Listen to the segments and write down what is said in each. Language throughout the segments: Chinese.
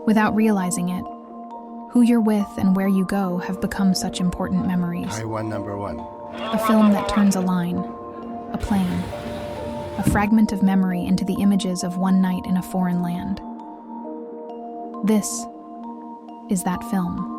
Without realizing it, who you're with and where you go have become such important memories. Taiwan #1. A film that turns a line, a plane, a fragment of memory into the images of one night in a foreign land. This is that film.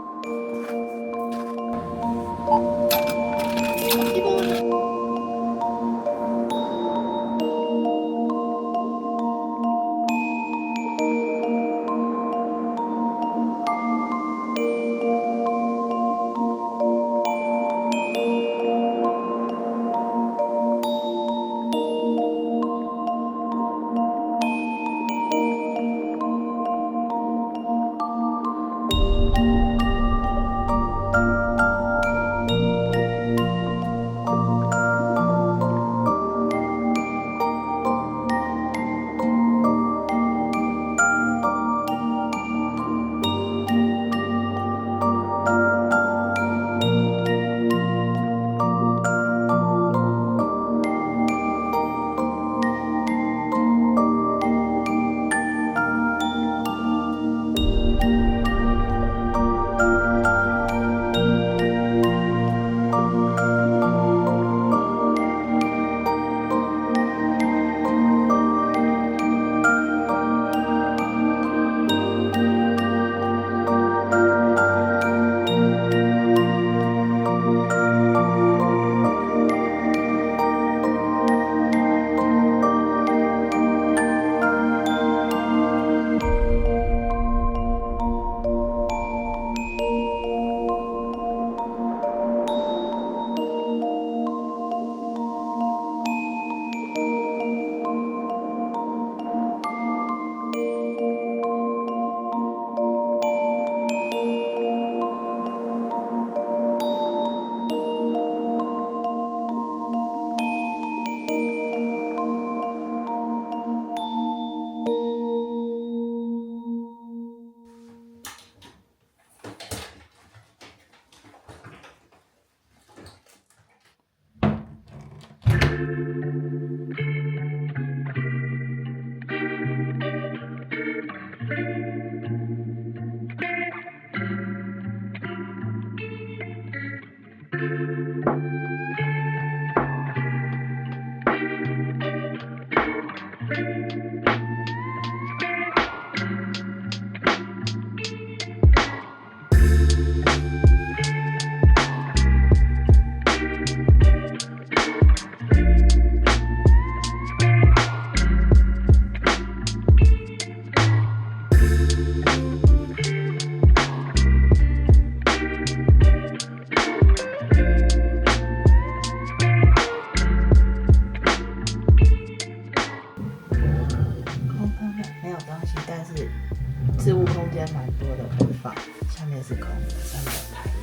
置物空间蛮多的，可以放。下面是空的，上面有排列。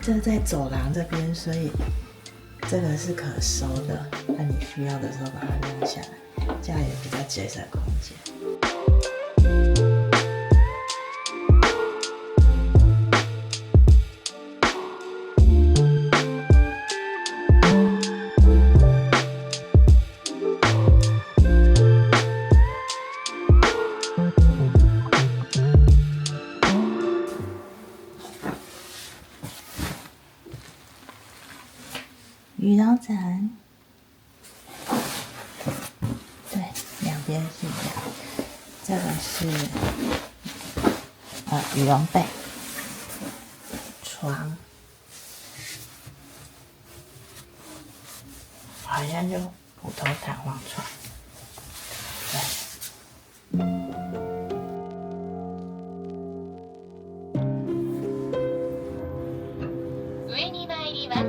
这个在走廊这边，所以这个是可收的。那你需要的时候把它弄下来，这样也比较节省空间。羽绒枕，对，两边是一样。这个是羽绒被、床，好像就普通弹簧床，对。上に参ります。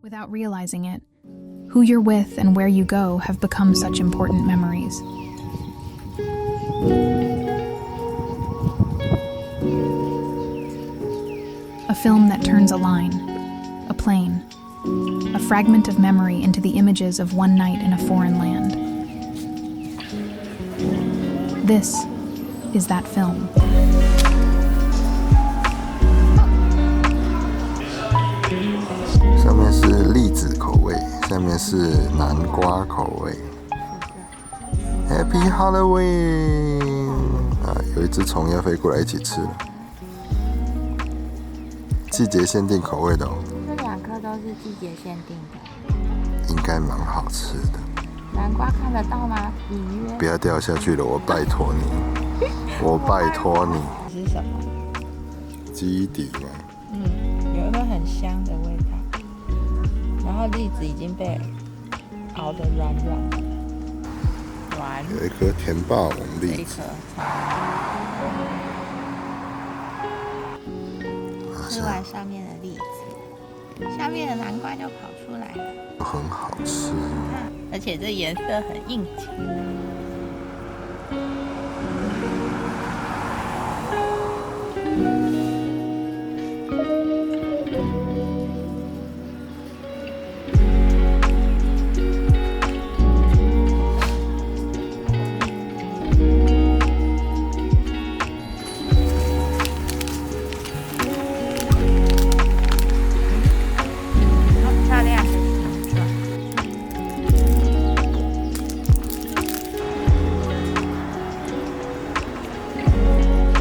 Without realizing it, who you're with and where you go have become such important memories. A film that turns a line, a plane, a fragment of memory into the images of one night in a foreign land. This is that film. 上面是栗子口味，下面是南瓜口味。Happy Halloween！ 有一只虫要飞过来一起吃了。季节限定口味的哦。这2颗都是季节限定的，应该蛮好吃的。南瓜看得到吗？隐约。不要掉下去了，我拜托你，我拜托你。这是什么？基底吗？有一个很香的味道。然后栗子已经被熬得软软的，有一颗甜霸王栗子，吃完上面的栗子，下面的南瓜就跑出来了，很好吃，而且这颜色很应景。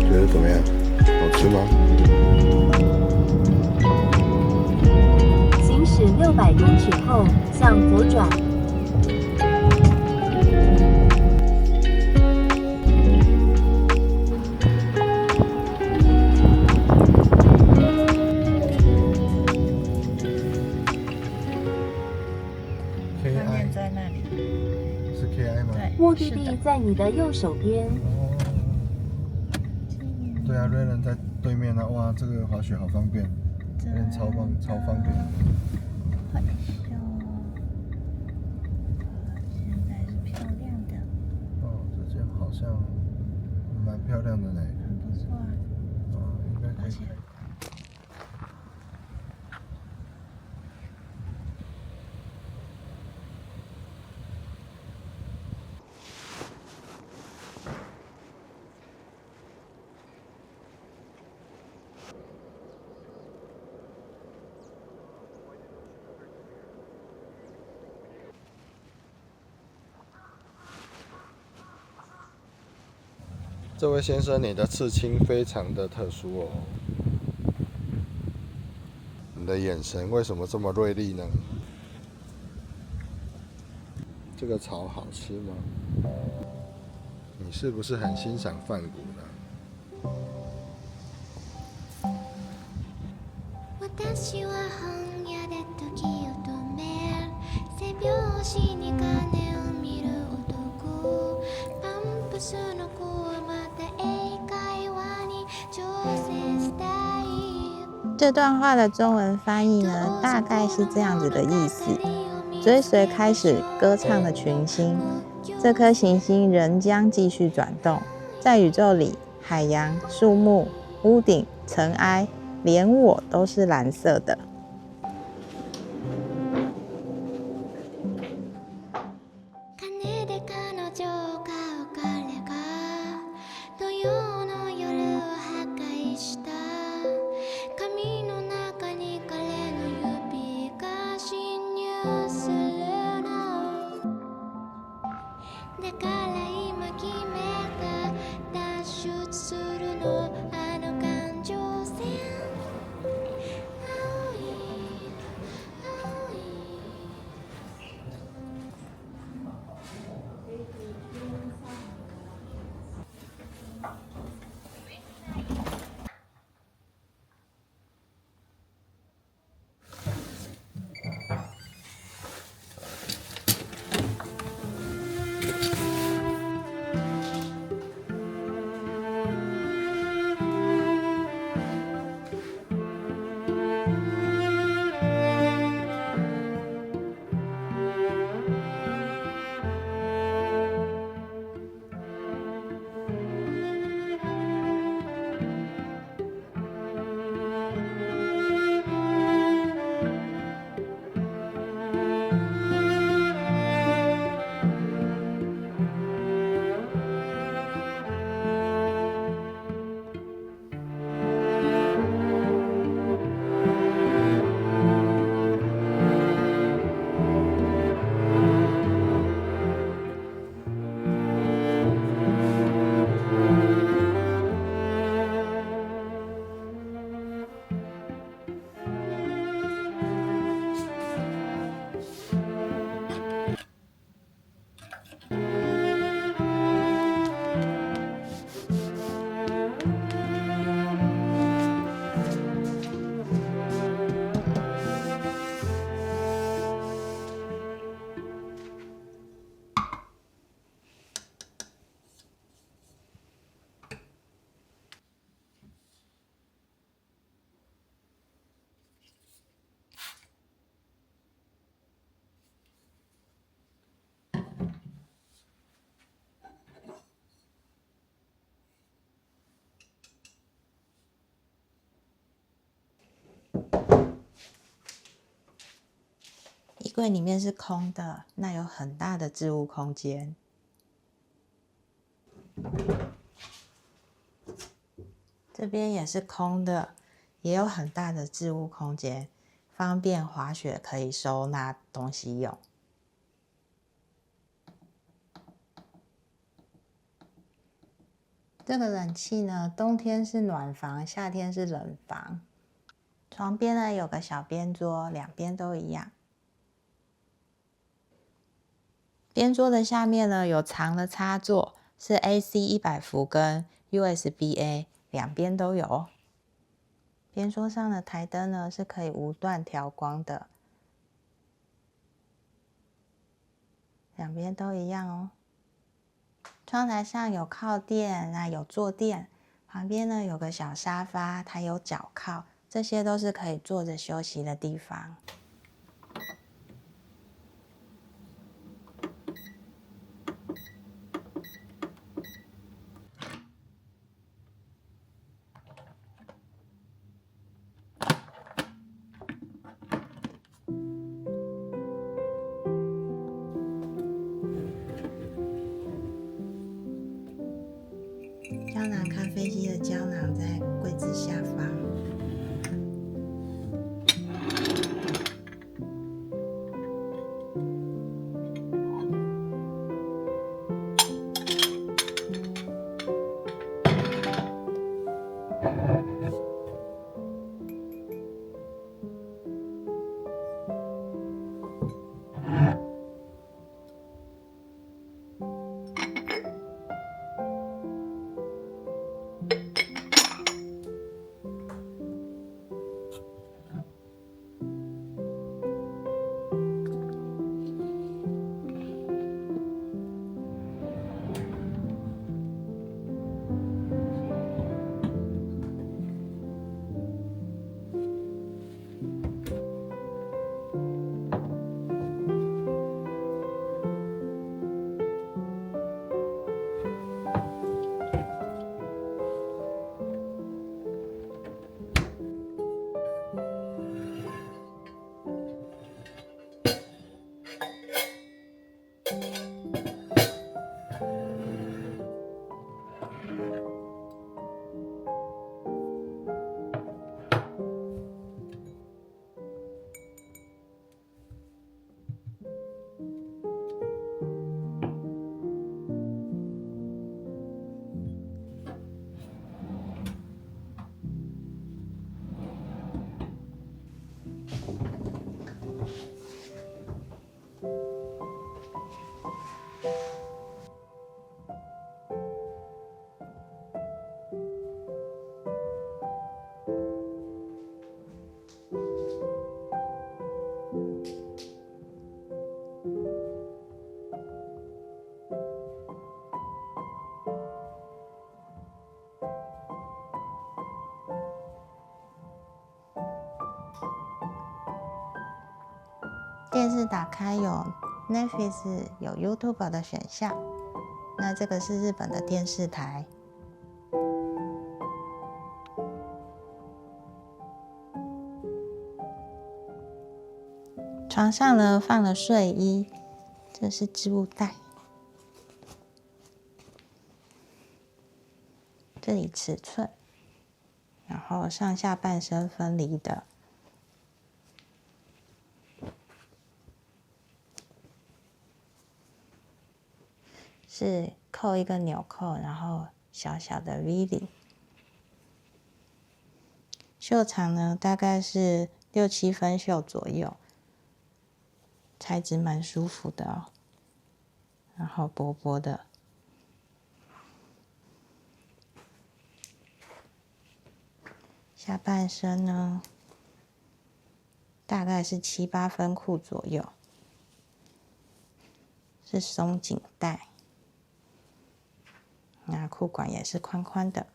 觉得怎么样？好吃吗？行驶600公尺后向左转。KI 在那里，是 KI 吗？对，目的地在你的右手边。对啊，瑞伦在对面啊！哇，这个滑雪好方便，瑞伦超棒，超方便。好笑哦，现在是漂亮的，哦，这间好像蛮漂亮的呢。很不错啊。应该可以。这位先生，你的刺青非常的特殊哦。你的眼神为什么这么锐利呢？这个草好吃吗？你是不是很欣赏梵谷呢？私は本屋で時を止める背拍子に金を見る男パンプスの子はまた英会話に挑戦したい。这段话的中文翻译呢，大概是这样子的意思：追随开始歌唱的群星，这颗行星仍将继续转动，在宇宙里，海洋、树木、屋顶、尘埃，连我都是蓝色的。金で彼女を買う彼が土曜の夜を破壊した。髪の中に彼の指が侵入するの。だから今決めた脱出するの。あの感情線青い青い。柜里面是空的，那有很大的置物空间。这边也是空的，也有很大的置物空间，方便滑雪可以收纳东西用。这个冷气呢，冬天是暖房，夏天是冷房。床边呢有个小边桌，两边都一样。边桌的下面呢有长的插座，是 AC 100伏跟 USB-A 两边都有。边桌上的台灯呢是可以无段调光的，两边都一样哦。窗台上有靠垫，那有坐垫，旁边呢有个小沙发，它有脚靠，这些都是可以坐着休息的地方。胶囊咖啡机的胶囊在柜子下方。电视打开有 Netflix 有 YouTube 的选项，那这个是日本的电视台。床上呢放了睡衣，这是织物袋，这里尺寸，然后上下半身分离的。是扣一个纽扣，然后小小的 V 领。袖长呢，大概是6、7分袖左右，材质蛮舒服的哦，然后薄薄的。下半身呢，大概是7、8分裤左右，是松紧带。那裤管也是宽宽的。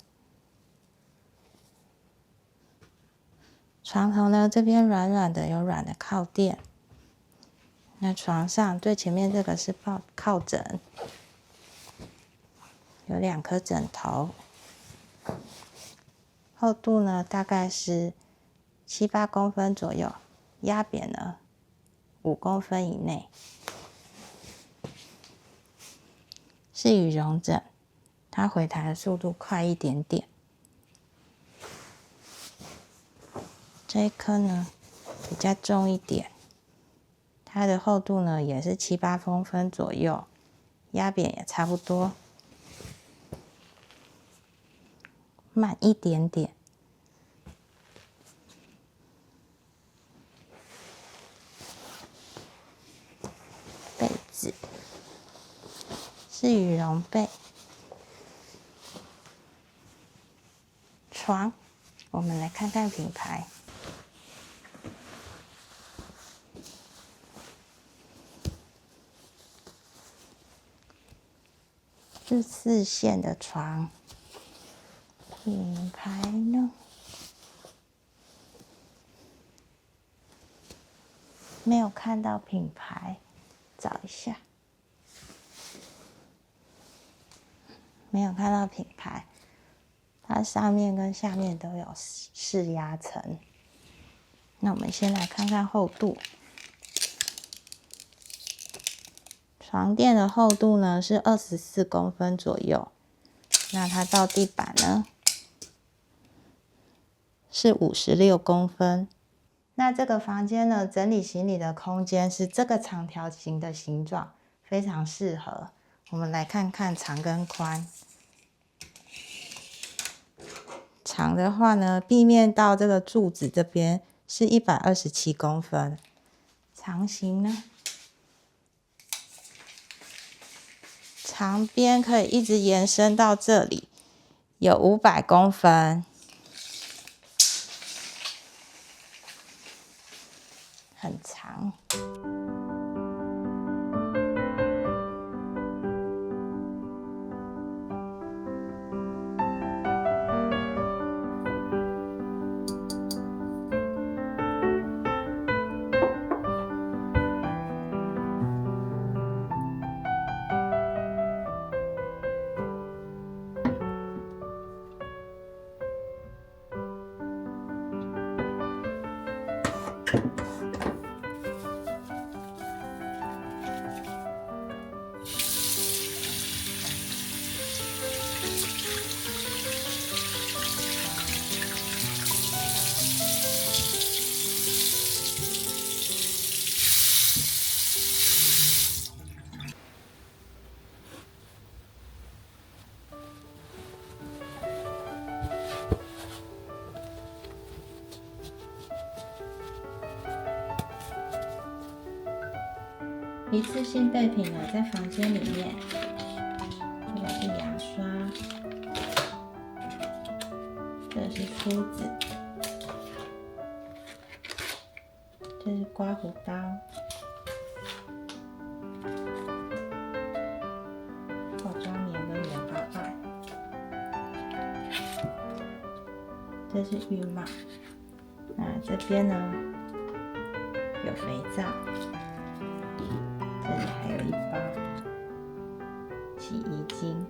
床头呢，这边软软的，有软的靠垫。那床上最前面这个是靠枕，有2颗枕头，厚度呢大概是7、8公分左右，压扁呢5公分以内，是羽绒枕，它回弹的速度快一点点。这一颗呢比较重一点，它的厚度呢也是7、8公分左右，压扁也差不多，慢一点点。被子是羽绒被，床我们来看看品牌。是4线的床，品牌呢没有看到品牌，找一下，没有看到品牌，它上面跟下面都有释压层。那我们先来看看厚度。床垫的厚度呢是24公分左右，那它到地板呢是56公分。那这个房间呢，整理行李的空间是这个长条形的形状，非常适合。我们来看看长跟宽。长的话呢，壁面到这个柱子这边是127公分，长形呢，长边可以一直延伸到这里，有500公分，很长。一次性备品呢，在房间里面，这个是牙刷，这个是梳子，这是刮胡刀，化妆棉跟棉花棒，这是浴帽。那这边呢有肥皂。这里还有一包洗衣精。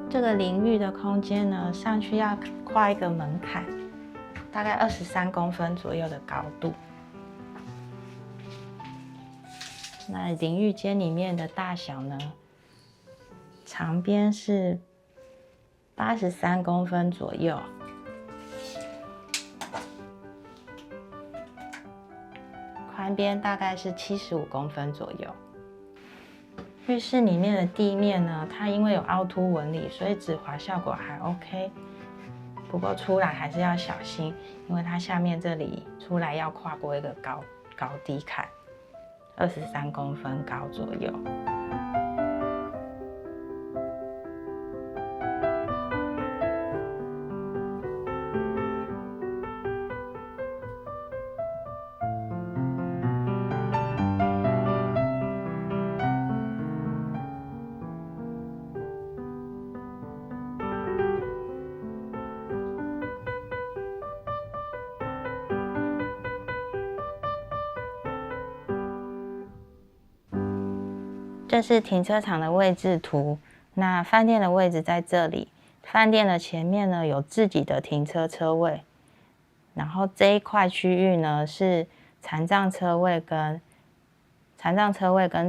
这个淋浴的空间呢，上去要跨一个门槛，大概23公分左右的高度。那淋浴间里面的大小呢，长边是83公分左右，宽边大概是75公分左右。浴室里面的地面呢，它因为有凹凸纹理，所以止滑效果还 OK。不过出来还是要小心，因为它下面这里出来要跨过一个高低坎，23公分高左右。这是停车场的位置图，那饭店的位置在这里。饭店的前面呢有自己的停车车位，然后这一块区域呢是残障车位跟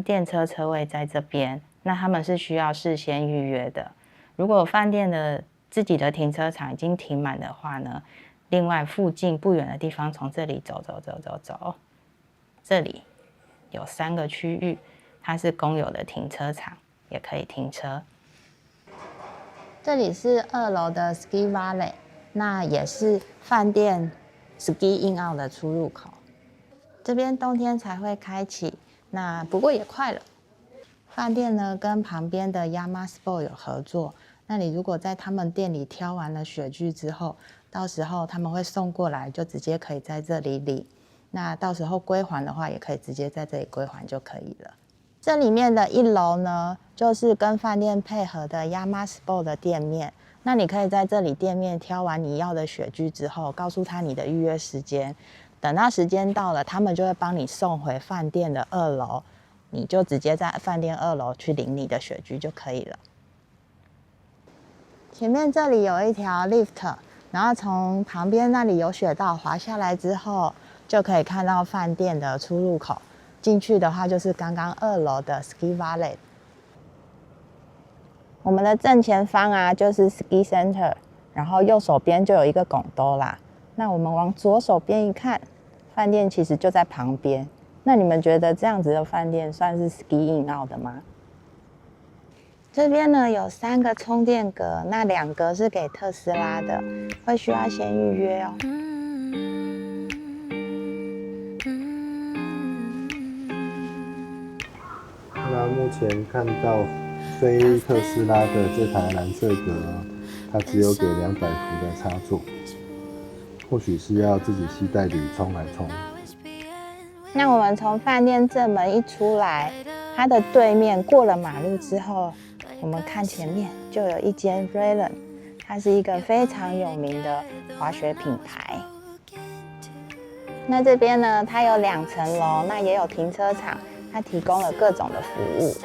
电车车位在这边，那他们是需要事先预约的。如果饭店的自己的停车场已经停满的话呢，另外附近不远的地方从这里走，这里有3个区域。它是公有的停车场，也可以停车。这里是2楼的 Ski Valley， 那也是饭店 Ski In Out 的出入口。这边冬天才会开启，那不过也快了。饭店呢跟旁边的 Yama Sport 有合作，那你如果在他们店里挑完了雪具之后，到时候他们会送过来，就直接可以在这里领。那到时候归还的话，也可以直接在这里归还就可以了。这里面的1楼呢，就是跟饭店配合的 Yama Sport 的店面。那你可以在这里店面挑完你要的雪具之后，告诉他你的预约时间，等到时间到了，他们就会帮你送回饭店的2楼，你就直接在饭店2楼去领你的雪具就可以了。前面这里有一条 lift， 然后从旁边那里有雪道滑下来之后，就可以看到饭店的出入口。进去的话就是刚刚2楼的 Ski Valley。我们的正前方啊就是 Ski Center， 然后右手边就有一个拱兜啦。那我们往左手边一看，饭店其实就在旁边。那你们觉得这样子的饭店算是 Ski In Out 的吗？这边呢有3个充电格，那2格是给特斯拉的，会需要先预约哦。那目前看到非特斯拉的这台蓝色格，它只有给200伏的插座，或许是要自己携带铝充来充。那我们从饭店正门一出来，它的对面过了马路之后，我们看前面就有一间 Raylan， 它是一个非常有名的滑雪品牌。那这边呢，它有2层楼，那也有停车场。它提供了各种的服务。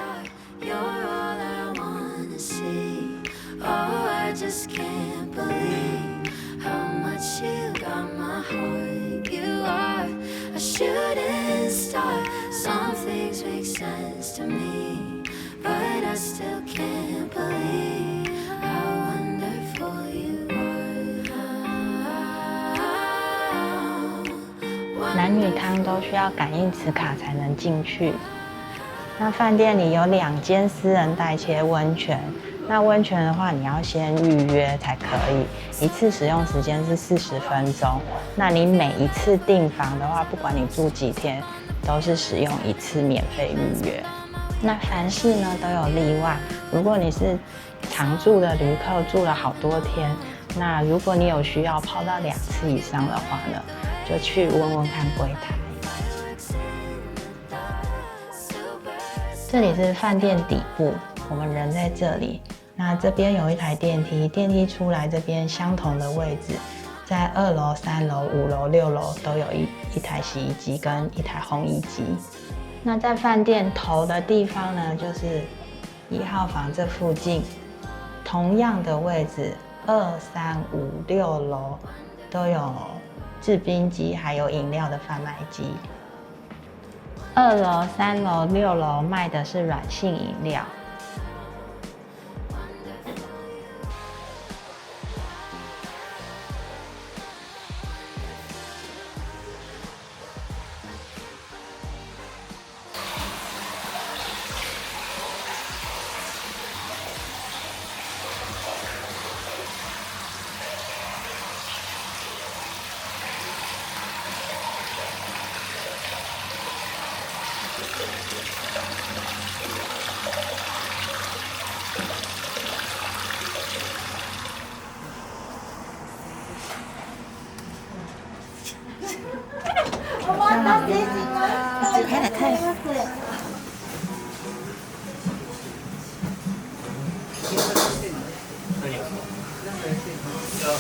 男女汤都需要感应磁卡才能进去。那饭店里有2间私人代切温泉，那温泉的话你要先预约才可以，一次使用时间是40分钟。那你每一次订房的话，不管你住几天，都是使用1次免费预约。那凡事呢都有例外，如果你是常住的旅客，住了好多天，那如果你有需要泡到2次以上的话呢，就去问问看柜台。这里是饭店底部，我们人在这里。那这边有一台电梯，电梯出来这边相同的位置，在2楼、3楼、5楼、6楼都有一台洗衣机跟1台烘衣机。那在饭店头的地方呢，就是1号房这附近，同样的位置，2、3、5、6楼都有制冰机，还有饮料的贩卖机。2楼、3楼、6楼卖的是软性饮料。い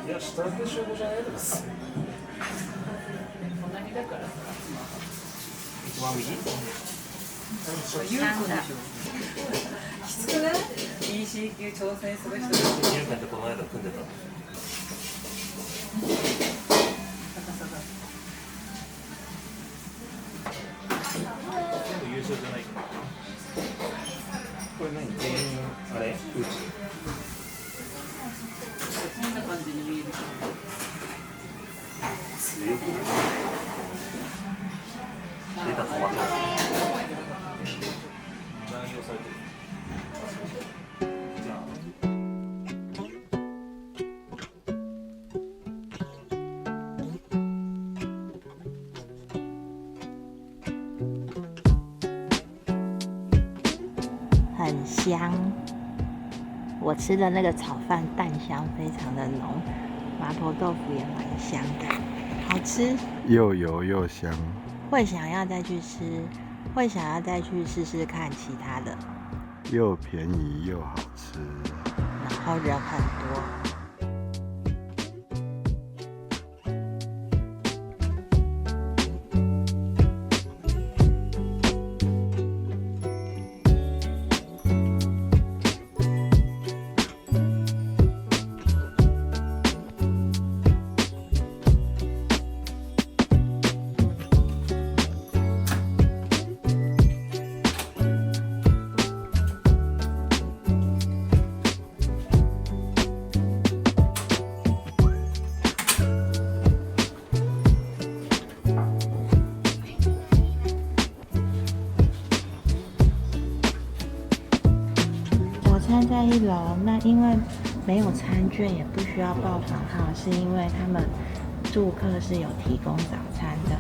や、下請け証拠じゃないですか。一番右？ゆうくんでしょ。きつくない？ EC 級挑戦する人。ゆうくんってこの間組んでた。全部優勝じゃないか。これ何？全員あれ？うち。こんな感じに見える。強くない？データ止まってます。何用されてる？じゃあ。很香。我吃的那个炒饭蛋香非常的浓，麻婆豆腐也蛮香的，好吃，又油又香。会想要再去吃，会想要再去试试看其他的，又便宜又好吃，然后人很多。餐在1楼，那因为没有餐券，也不需要报房号，是因为他们住客是有提供早餐的。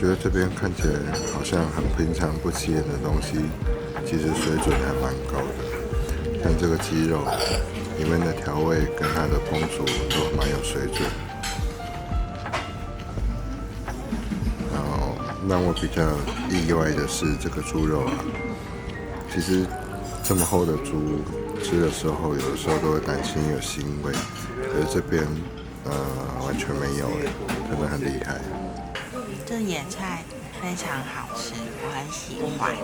觉得这边看起来好像很平常不起眼的东西，其实水准还蛮高的。像这个鸡肉里面的调味跟它的烹煮都蛮有水准。然后让我比较意外的是这个猪肉啊，其实这么厚的猪吃的时候，有的时候都会担心有腥味，可是这边完全没有耶，真的很厉害。这野菜非常好吃，我很喜欢。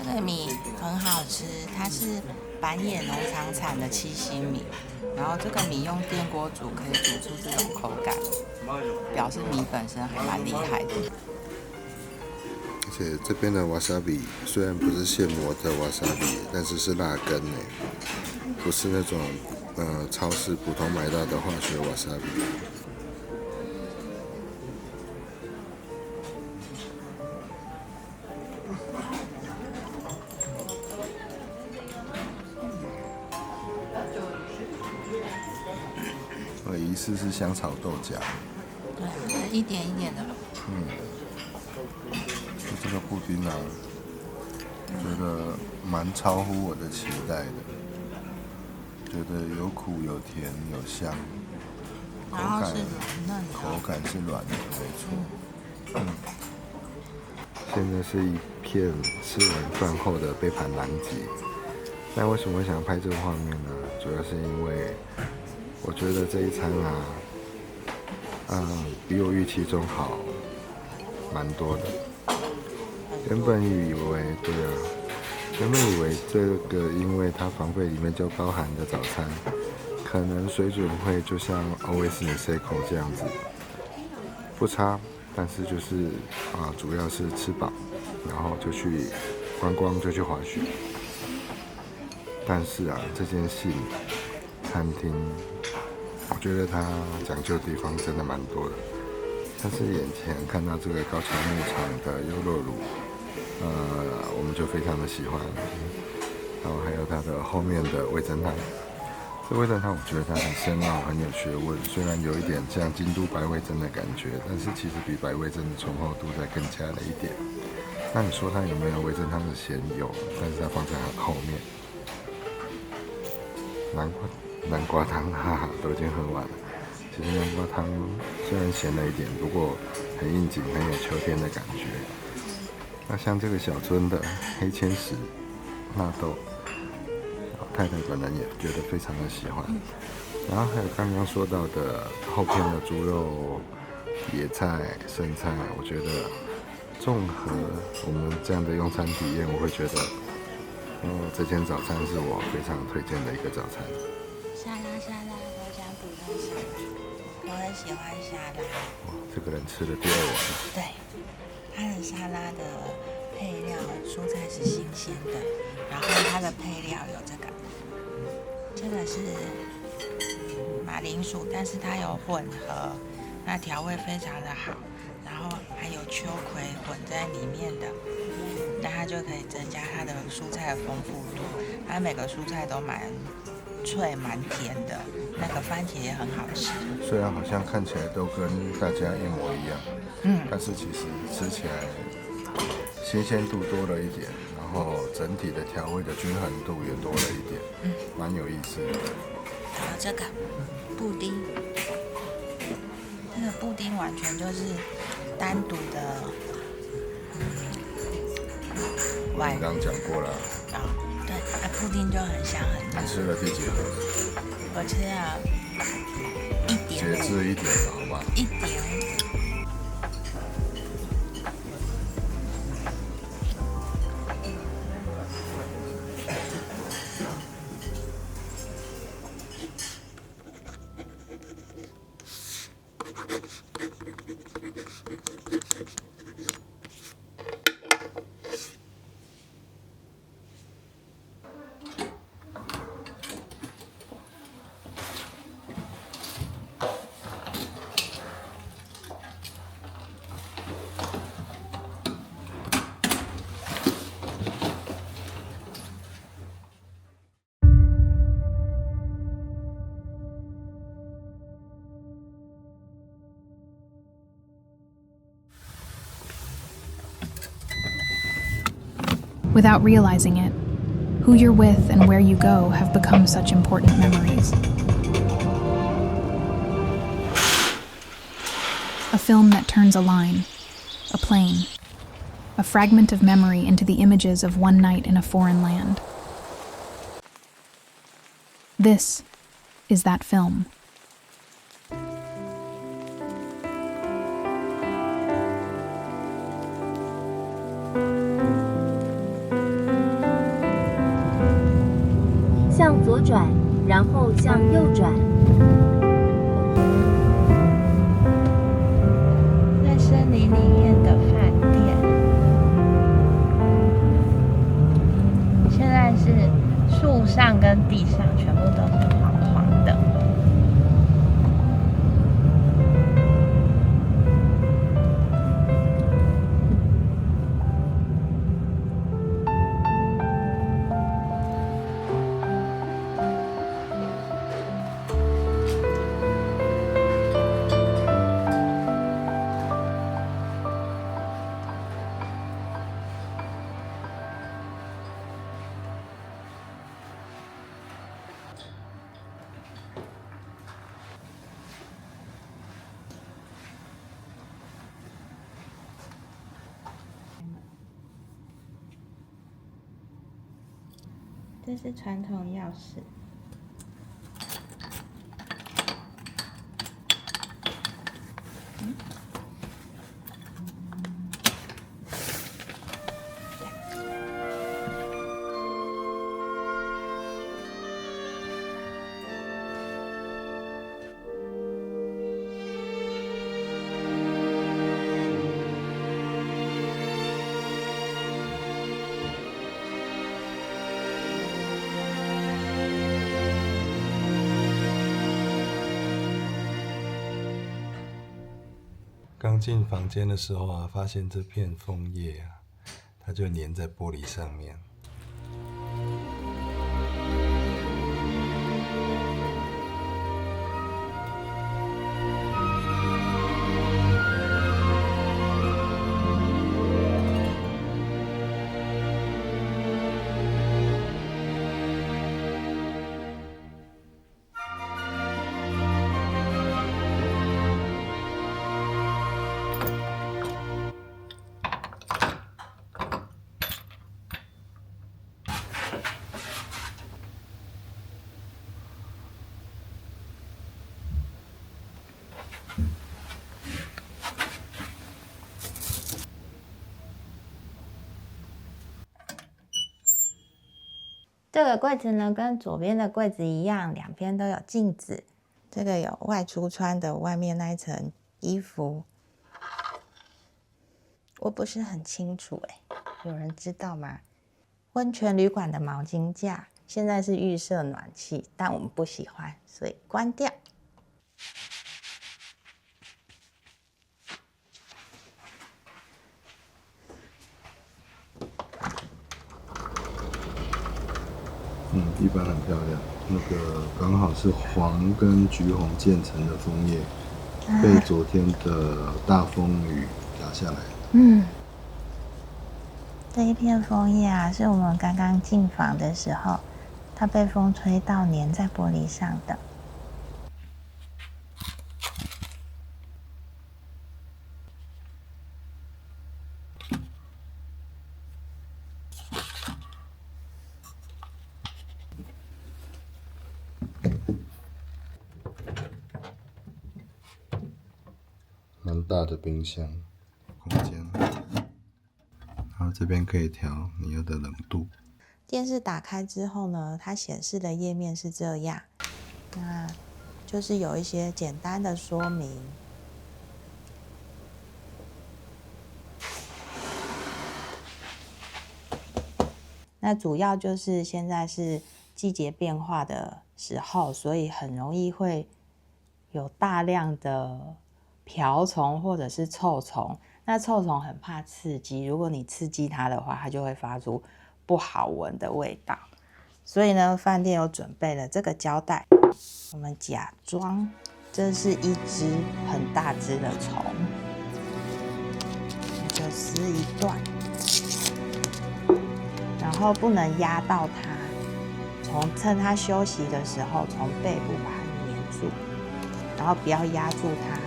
这个米很好吃，它是板野农场产的七星米，然后这个米用电锅煮可以煮出这种口感，表示米本身还蛮厉害的。而且这边的 wasabi 虽然不是现磨的 wasabi， 但是是辣根耶，不是那种超市普通买到的化学 wasabi。疑似是香草豆荚。对，一点一点的。这个布丁啊，觉得蛮超乎我的期待的。觉得有苦有甜有香，口感是软的，没错。现在是一片吃完饭后的杯盘狼藉。那为什么想拍这个画面呢？主要是因为我觉得这一餐比我预期中好蛮多的。原本以为这个，因为它房费里面就包含的早餐，可能水准会就像 Always in Seiko 这样子，不差，但是就是主要是吃饱，然后就去观光，就去滑雪。但是这间信餐厅，我觉得它讲究的地方真的蛮多的。但是眼前看到这个高桥牧场的优酪乳，我们就非常的喜欢。然后还有它的后面的味噌汤，这味噌汤我觉得它很深奥，很有学问。虽然有一点像京都白味噌的感觉，但是其实比白味噌的醇厚度再更加了一点。那你说它有没有味噌汤的咸？有，但是它放在很后面。南瓜汤都已经喝完了。其实南瓜汤虽然咸了一点，不过很应景，很有秋天的感觉。那像这个小樽的黑千石纳豆，太太本人也觉得非常的喜欢。然后还有刚刚说到的后片的猪肉、野菜、生菜，我觉得综合我们这样的用餐体验，我会觉得，这间早餐是我非常推荐的一个早餐。沙拉，我想补充沙拉，我很喜欢沙拉。哇，这个人吃了第2碗。对，它的沙拉的配料蔬菜是新鲜的，然后它的配料有这个是马铃薯，但是它有混合，那调味非常的好，然后还有秋葵混在里面的，那它就可以增加它的蔬菜的丰富度。它每个蔬菜都蛮脆蛮甜的，那个番茄也很好吃。虽然好像看起来都跟大家一模一样，但是其实吃起来新鲜度多了一点，然后整体的调味的均衡度也多了一点，蛮有意思的。还有这个布丁，这个布丁完全就是单独的我刚刚讲过了。对，布丁就很香很你吃了第几盒？我吃了1.5，节制一点的好吗？1.5。Without realizing it, who you're with and where you go have become such important memories. A film that turns a line, a plane, a fragment of memory into the images of one night in a foreign land. This is that film. "向左转，然后向右转。在森林里面的饭店，现在是树上跟地上全部都是黄黄的。这是传统钥匙。刚进房间的时候啊，发现这片枫叶啊，它就粘在玻璃上面。这个柜子呢，跟左边的柜子一样，两边都有镜子。这个有外出穿的外面那一层衣服，我不是很清楚有人知道吗？温泉旅馆的毛巾架现在是预设暖气，但我们不喜欢，所以关掉。地板很漂亮，那个刚好是黄跟橘红渐层的枫叶，被昨天的大风雨打下来。这一片枫叶啊，是我们刚刚进房的时候，它被风吹到粘在玻璃上的。蛮大的冰箱空间，然后这边可以调你要的冷度。电视打开之后呢，它显示的页面是这样，那就是有一些简单的说明。那主要就是现在是季节变化的时候，所以很容易会有大量的瓢虫或者是臭虫。那臭虫很怕刺激，如果你刺激它的话，它就会发出不好闻的味道。所以呢，饭店有准备了这个胶带，我们假装这是一只很大只的虫，就撕一段。然后不能压到它，趁它休息的时候，从背部把它黏住，然后不要压住它。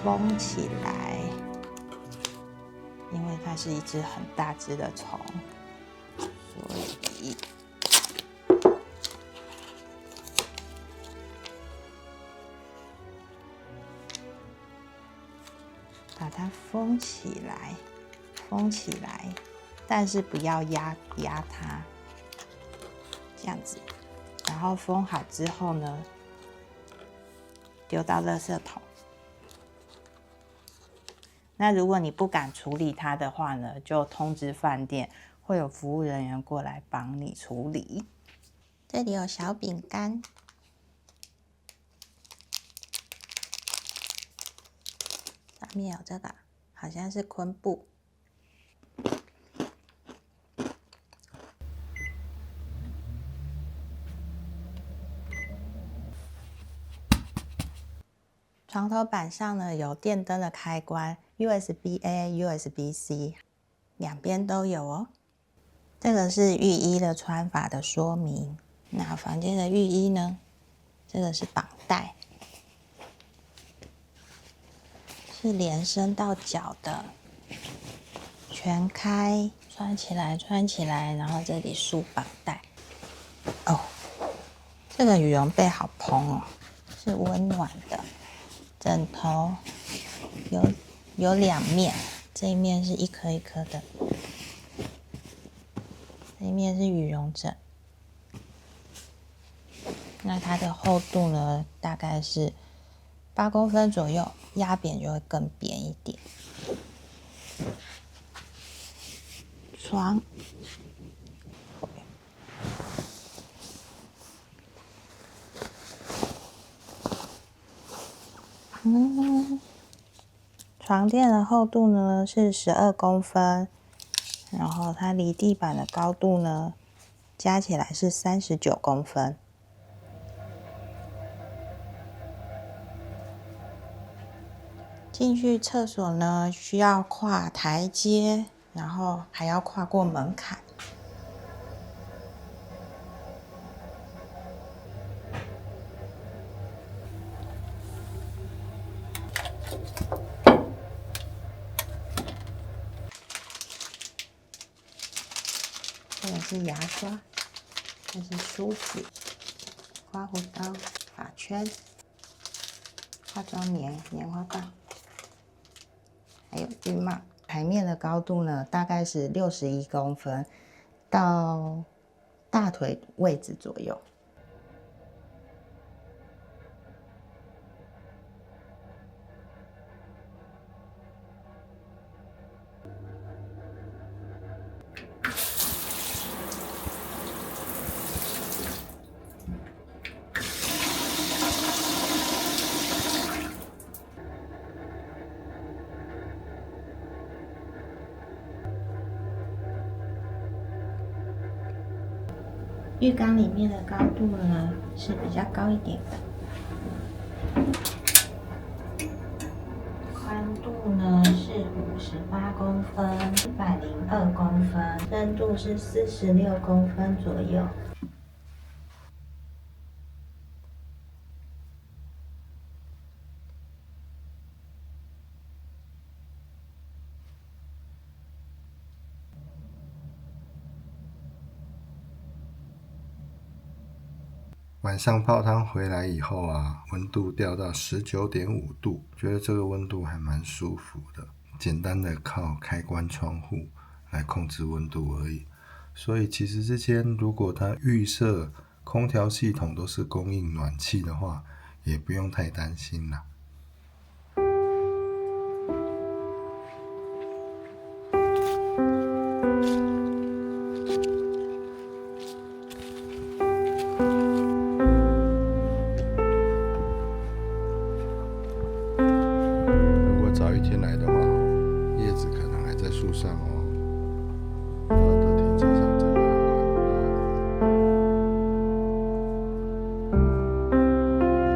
封起来，因为它是一只很大只的虫，所以把它封起来，但是不要压它，这样子。然后封好之后呢，丢到垃圾桶。那如果你不敢处理它的话呢，就通知饭店，会有服务人员过来帮你处理。这里有小饼干，上面有这个，好像是昆布。床头板上呢有电灯的开关 ，USB-A、USB-C， 两边都有哦。这个是浴衣的穿法的说明。那房间的浴衣呢？这个是绑带，是连身到脚的，全开，穿起来，然后这里束绑带。哦，这个羽绒被好蓬哦，是温暖的。枕头有两面，这一面是一颗一颗的，这一面是羽绒枕。那它的厚度呢，大概是8公分左右，压扁就会更扁一点。床，床垫的厚度呢是12公分，然后它离地板的高度呢加起来是39公分。进去厕所呢需要跨台阶，然后还要跨过门槛。这个是牙刷，这是梳子、刮胡刀、发圈、化妆棉、棉花棒，还有浴帽。台面的高度呢，大概是61公分到大腿位置左右。浴缸里面的高度呢是比较高一点的，宽度呢是58公分，102公分，深度是46公分左右。晚上泡汤回来以后啊，温度掉到19.5度，觉得这个温度还蛮舒服的。简单的靠开关窗户来控制温度而已。所以其实这间如果它预设空调系统都是供应暖气的话，也不用太担心啦。早一天来的话，叶子可能还在树上哦。它的停车场这边还蛮大的，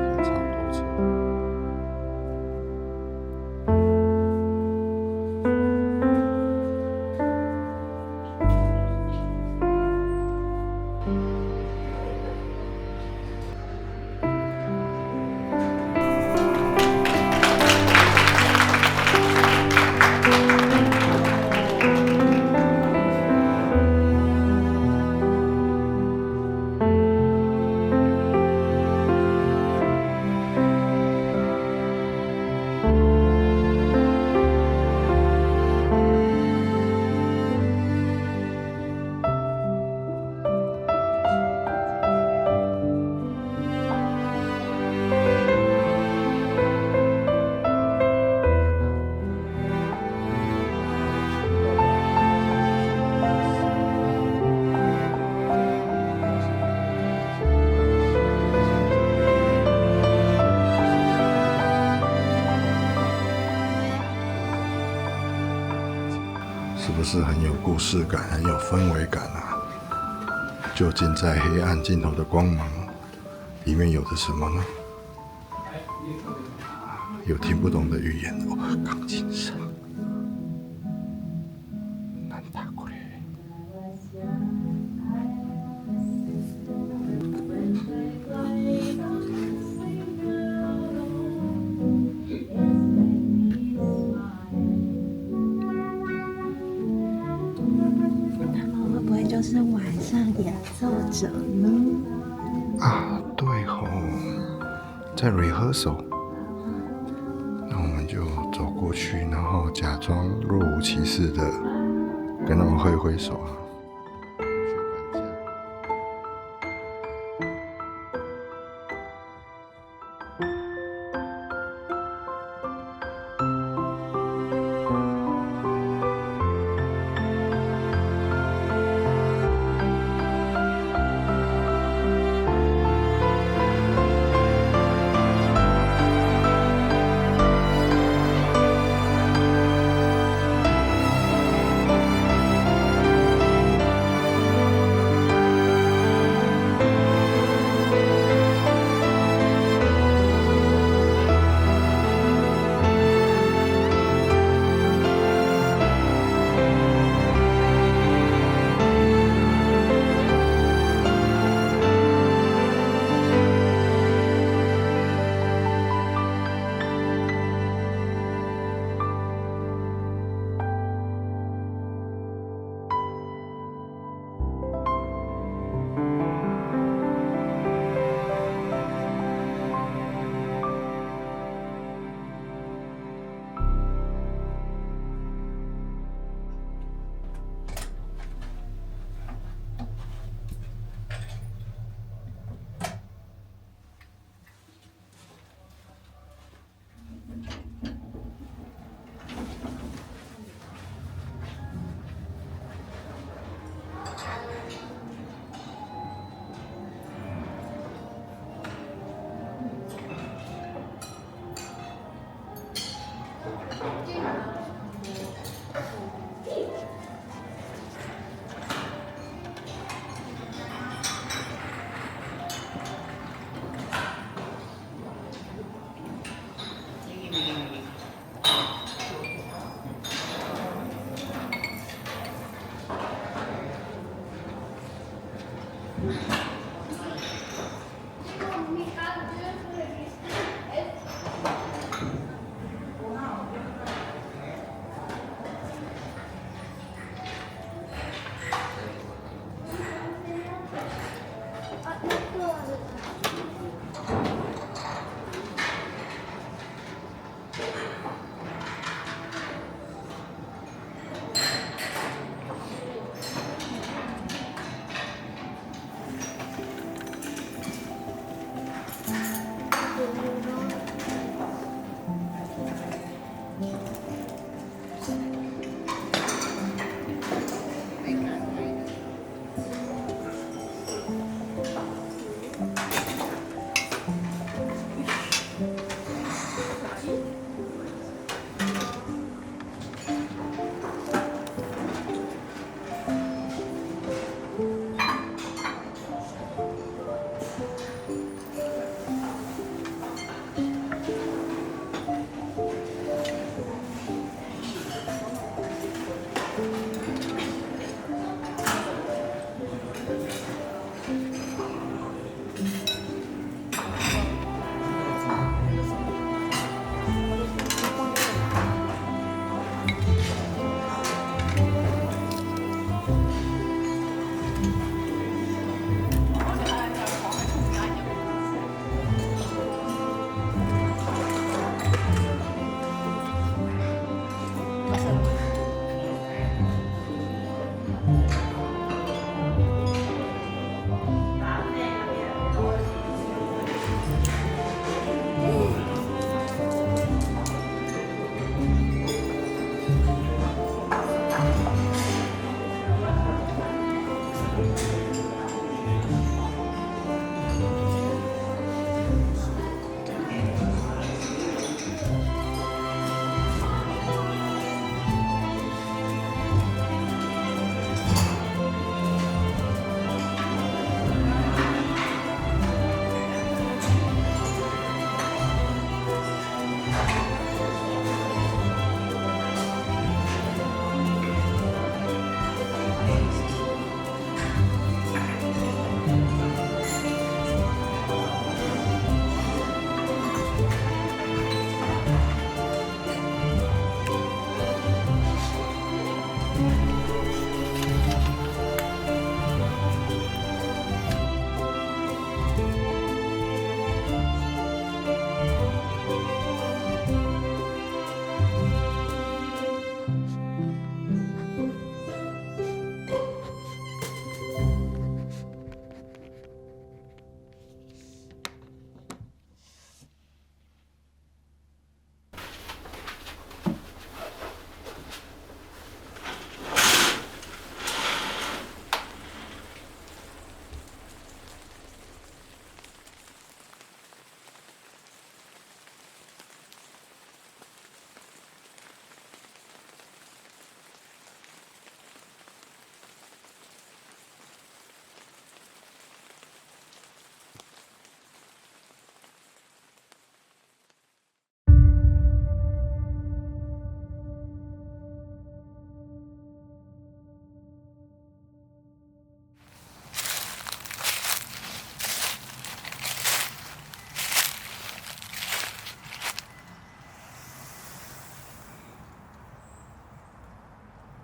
一天超多车。是不是很有故事感，很有氛围感啊？究竟在黑暗尽头的光芒里面有着什么呢？有听不懂的语言哦，钢琴声。なんだこれ？他们会不会就是晚上演奏者呢？啊，对吼，在 rehearsal。那我们就走过去，然后假装若无其事的跟他们挥挥手啊。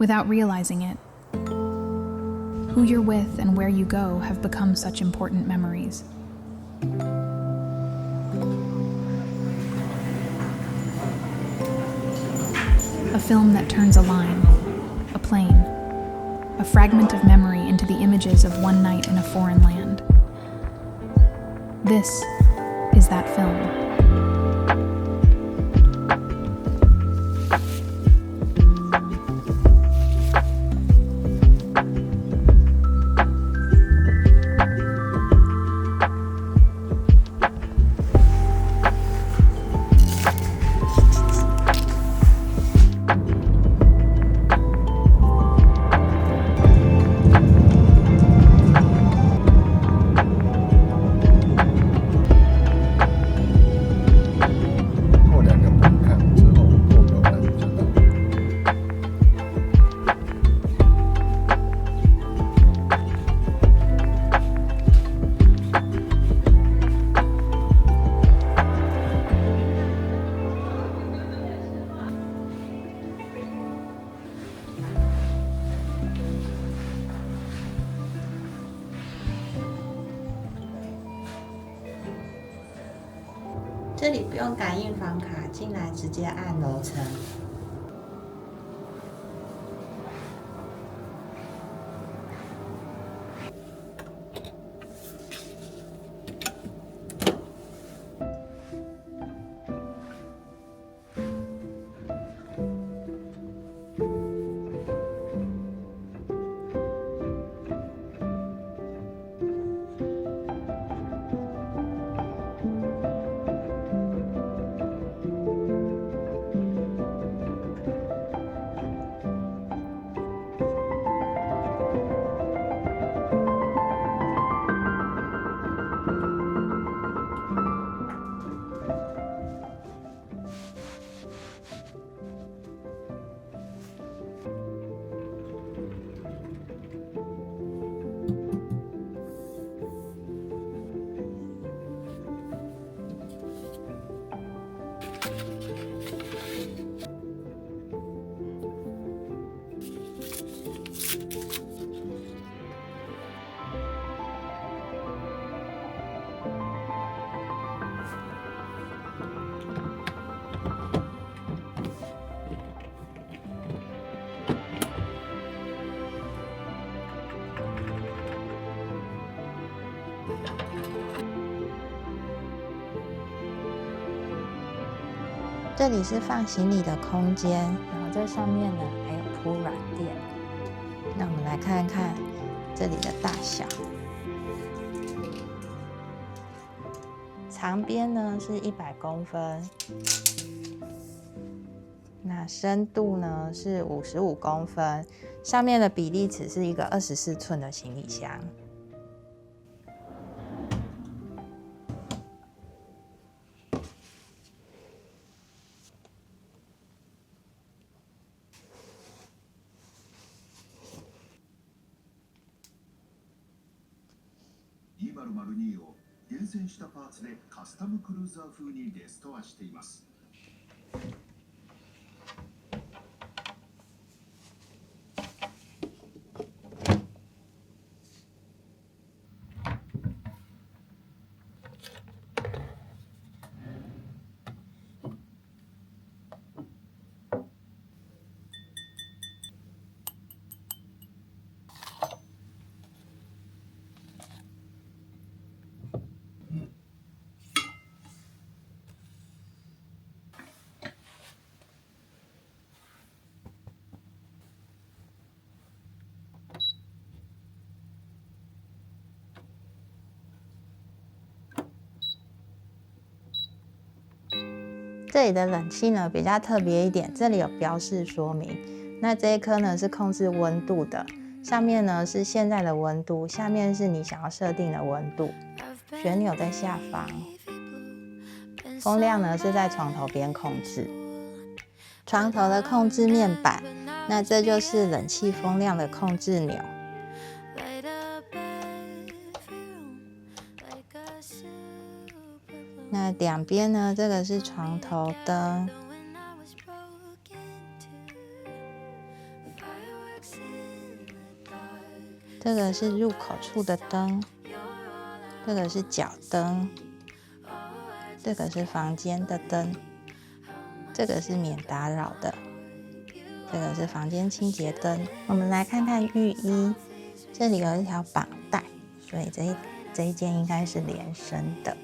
without realizing it. Who you're with and where you go have become such important memories. A film that turns a line, a plane, a fragment of memory into the images of one night in a foreign land. This is that film. 这里不用感应房卡，进来直接按楼层。这里是放行李的空间，然后这上面呢还有铺软垫。那我们来看看这里的大小，长边呢是100公分，那深度呢是55公分，上面的比例尺是一个24寸的行李箱。202を厳選したパーツでカスタムクルーザー風にレストアしています。这里的冷气呢比较特别一点，这里有标示说明。那这一颗呢是控制温度的，上面呢是现在的温度，下面是你想要设定的温度。旋钮在下方，风量呢是在床头边控制。床头的控制面板，那这就是冷气风量的控制钮。那两边呢，这个是床头灯，这个是入口处的灯，这个是脚灯，这个是房间的灯，这个是免打扰的，这个是房间清洁灯。我们来看看浴衣，这里有一条绑带，所以这一件应该是连身的。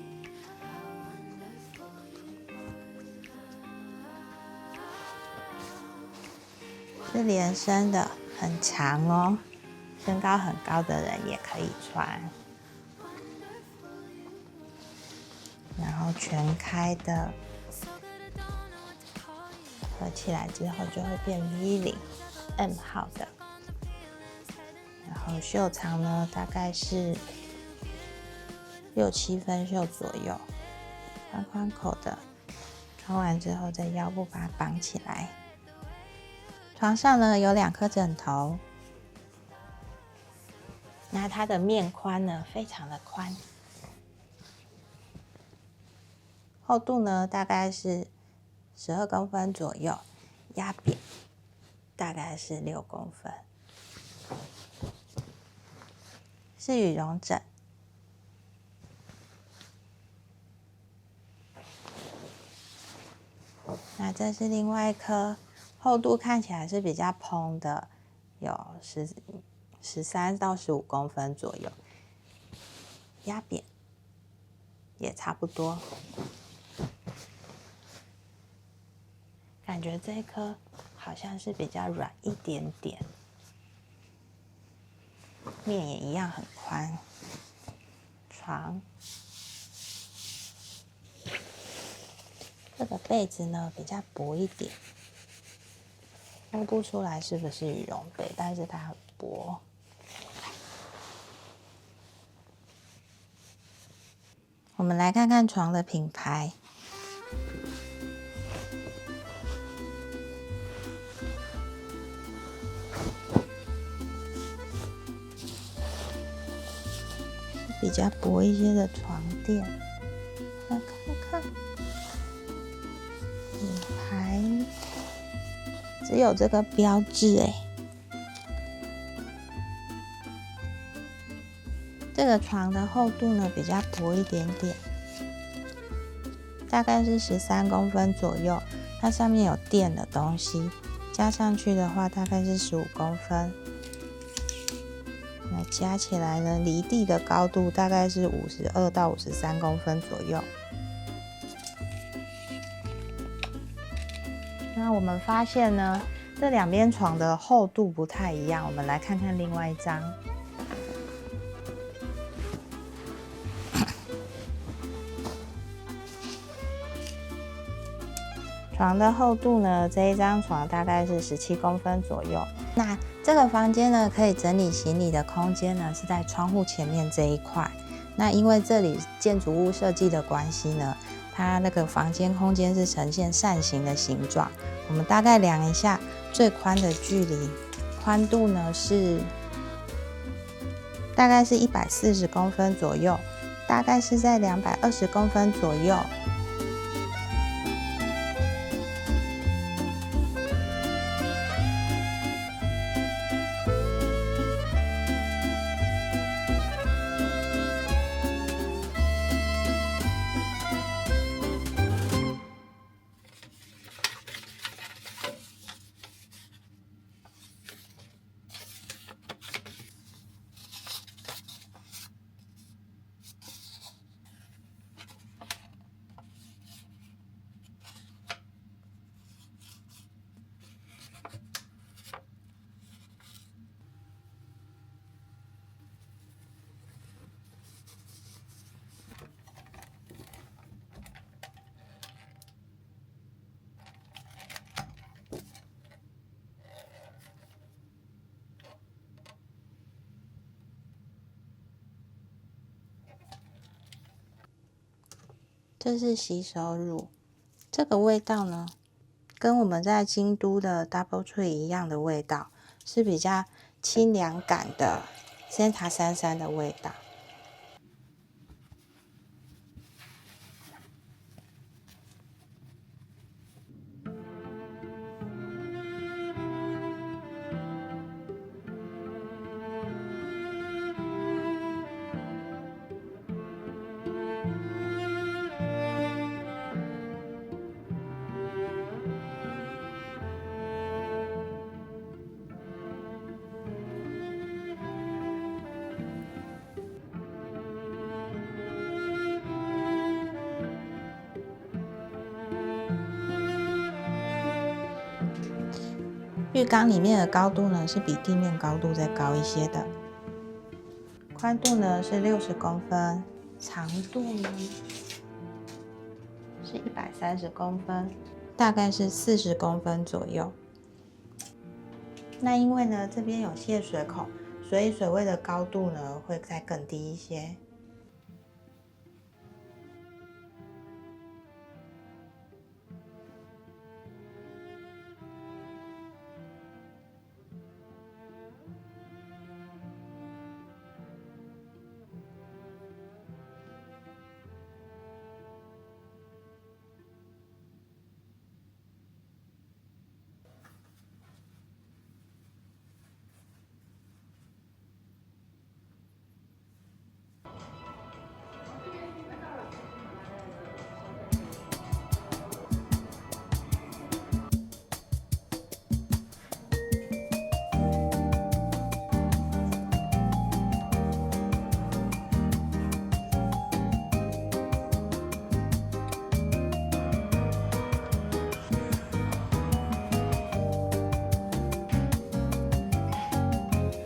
是连身的，很长哦，身高很高的人也可以穿。然后全开的，合起来之后就会变 V 领 M 号的。然后袖长呢，大概是6、7分袖左右，宽宽口的。穿完之后，在腰部把它绑起来。床上呢有2颗枕头，那它的面宽呢非常的宽，厚度呢大概是12公分左右，压扁大概是6公分，是羽绒枕。那这是另外一颗。厚度看起来是比较蓬的，有13到15公分左右，压扁也差不多。感觉这一颗好像是比较软一点点，面也一样很宽。床这个被子呢比较薄一点。摸不出来是不是羽绒被，但是它很薄。我们来看看床的品牌。比较薄一些的床垫，来看看品牌。只有这个标志哎，这个床的厚度呢比较薄一点点，大概是13公分左右。它上面有垫的东西，加上去的话大概是15公分。那加起来呢，离地的高度大概是52到53公分左右。那我们发现呢，这2边床的厚度不太一样。我们来看看另外一张。床的厚度呢，这一张床大概是17公分左右。那这个房间呢，可以整理行李的空间呢，是在窗户前面这一块。那因为这里建筑物设计的关系呢，它那个房间空间是呈现扇形的形状。我们大概量一下最宽的距离，宽度呢是大概是140公分左右，大概是在220公分左右。这是洗手乳，这个味道呢，跟我们在京都的 Double Tree 一样的味道，是比较清凉感的仙茶33的味道。浴缸里面的高度呢是比地面高度再高一些的，宽度呢是60公分，长度呢是130公分，大概是40公分左右。那因为呢这边有泄水孔，所以水位的高度呢会再更低一些。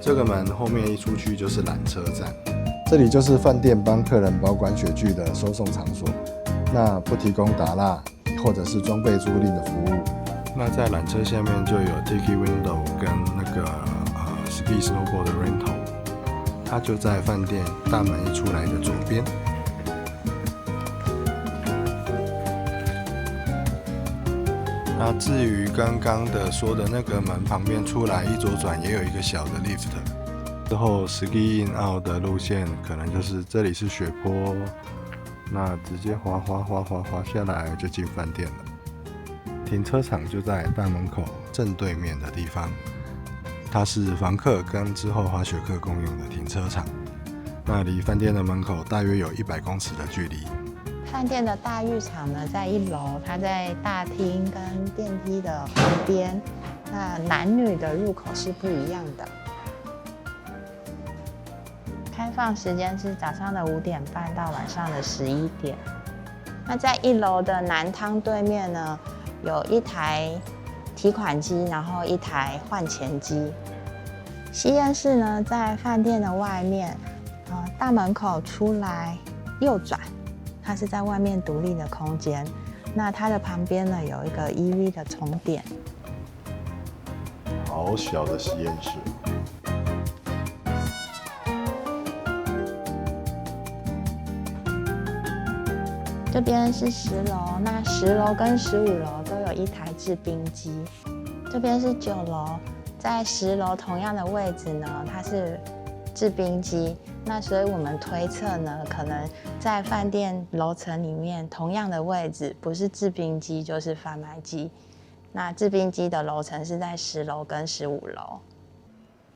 这个门后面一出去就是缆车站，这里就是饭店帮客人保管雪具的收送场所。那不提供打蜡或者是装备租赁的服务。那在缆车下面就有 Tiki Window 跟那个Ski Snowboard 的 Rental， 它就在饭店大门一出来的左边。那至于刚刚的说的那个门旁边出来一左转，也有一个小的 lift。之后 ski in out 的路线可能就是这里是雪坡，那直接滑下来就进饭店了。停车场就在大门口正对面的地方，它是房客跟之后滑雪客共用的停车场。那离饭店的门口大约有100公尺的距离。饭店的大浴场呢，在1楼，它在大厅跟电梯的旁边。那男女的入口是不一样的。开放时间是早上的5点半到晚上的11点。那在1楼的男汤对面呢，有1台提款机，然后1台换钱机。吸烟室呢，在饭店的外面，大门口出来右转。它是在外面独立的空间，那它的旁边呢有一个 EV 的充电。好小的吸烟室。这边是10楼，那10楼跟15楼都有1台制冰机。这边是9楼，在10楼同样的位置呢，它是制冰机。那所以我们推测呢，可能在饭店楼层里面同样的位置，不是制冰机就是贩卖机。那制冰机的楼层是在10楼跟15楼。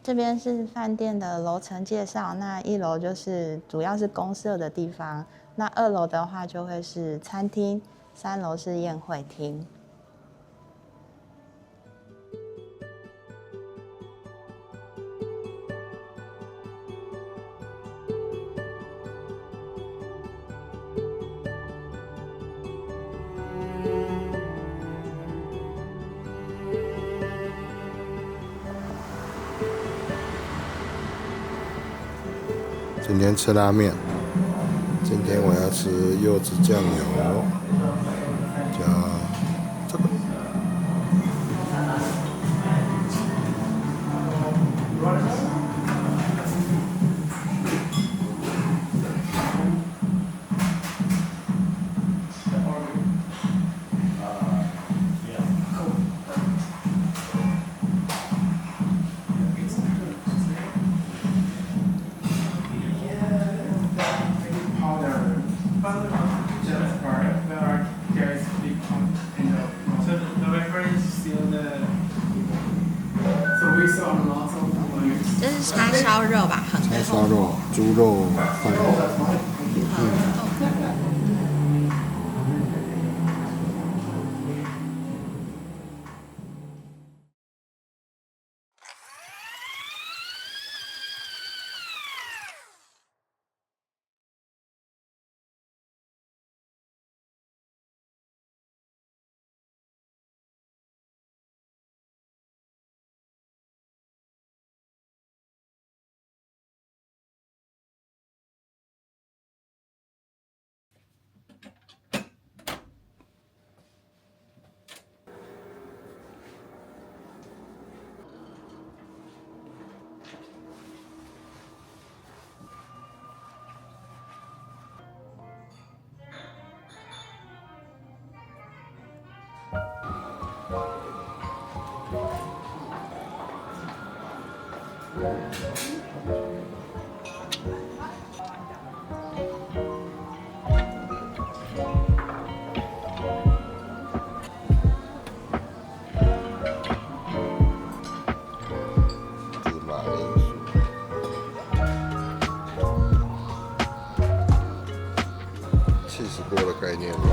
这边是饭店的楼层介绍，那1楼就是主要是公设的地方，那2楼的话就会是餐厅，3楼是宴会厅。今天吃拉面，今天我要吃柚子酱油加这个。这是叉烧肉吧？叉烧肉、猪肉饭。这是马铃薯，起司锅的概念吗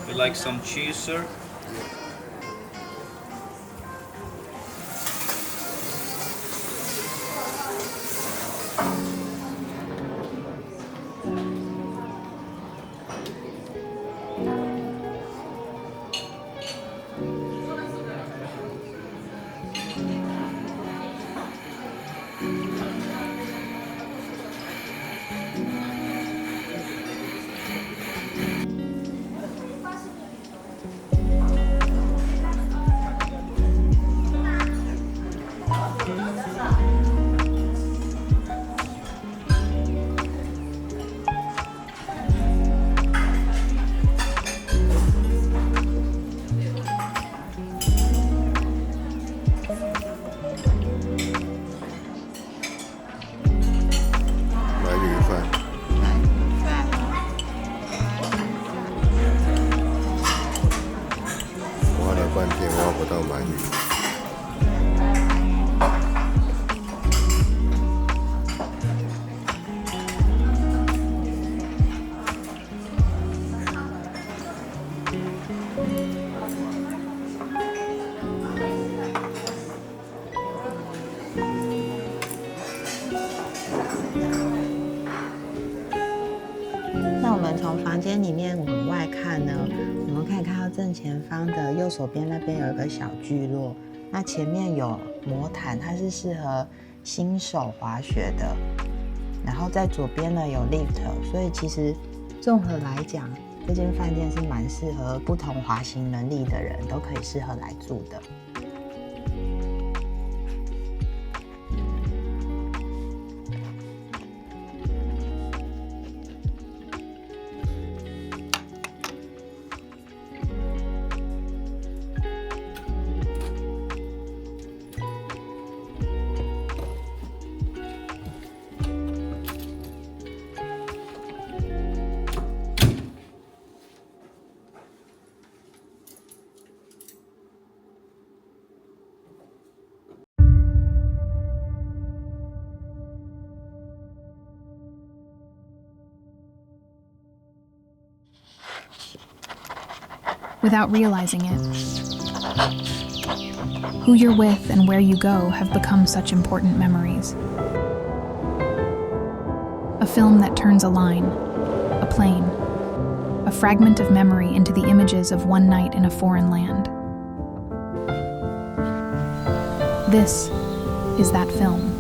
？You like some cheese, sir?半天挖不到鳗鱼。可以看到正前方的右手边那边有一个小聚落，那前面有魔毯，它是适合新手滑雪的。然后在左边呢有 lift， 所以其实综合来讲，这间饭店是蛮适合不同滑行能力的人都可以适合来住的。Without realizing it, who you're with and where you go have become such important memories. A film that turns a line, a plane, a fragment of memory into the images of one night in a foreign land. This is that film.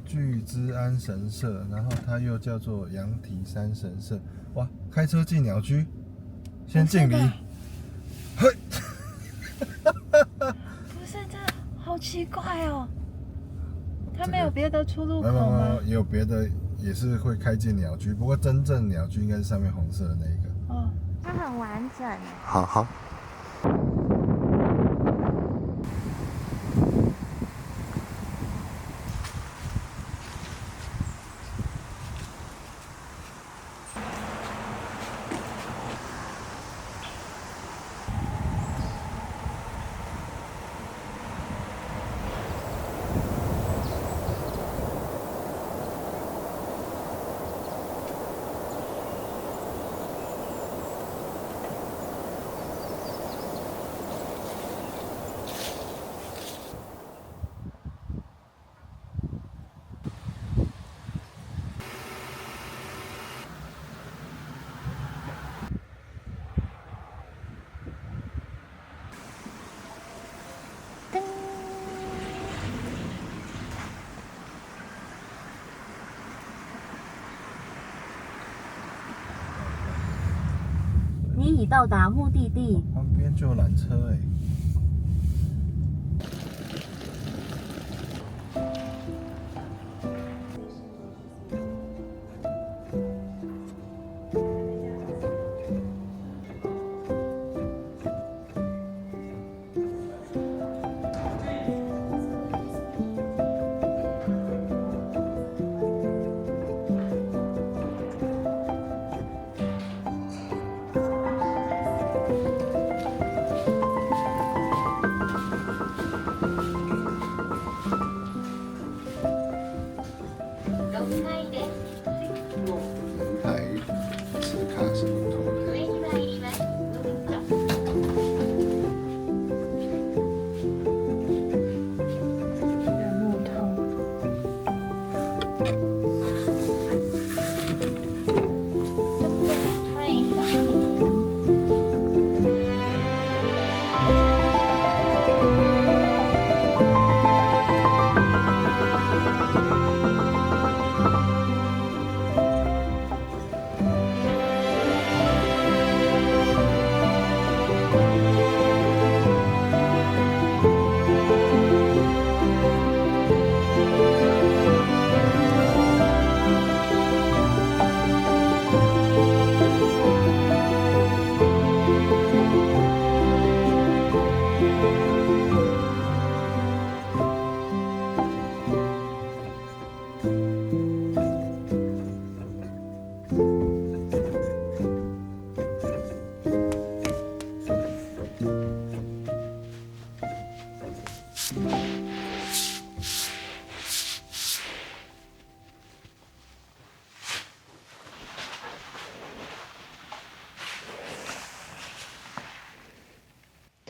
巨之安神社，然后它又叫做羊蹄山神社。哇，开车进鸟居，先敬礼。嘿，不是，这好奇怪哦。它没有别的出入口吗？也有别的，也是会开进鸟居，不过真正鸟居应该是上面红色的那一个。哦，它很完整。好好。你已到达目的地。旁边就有缆车哎。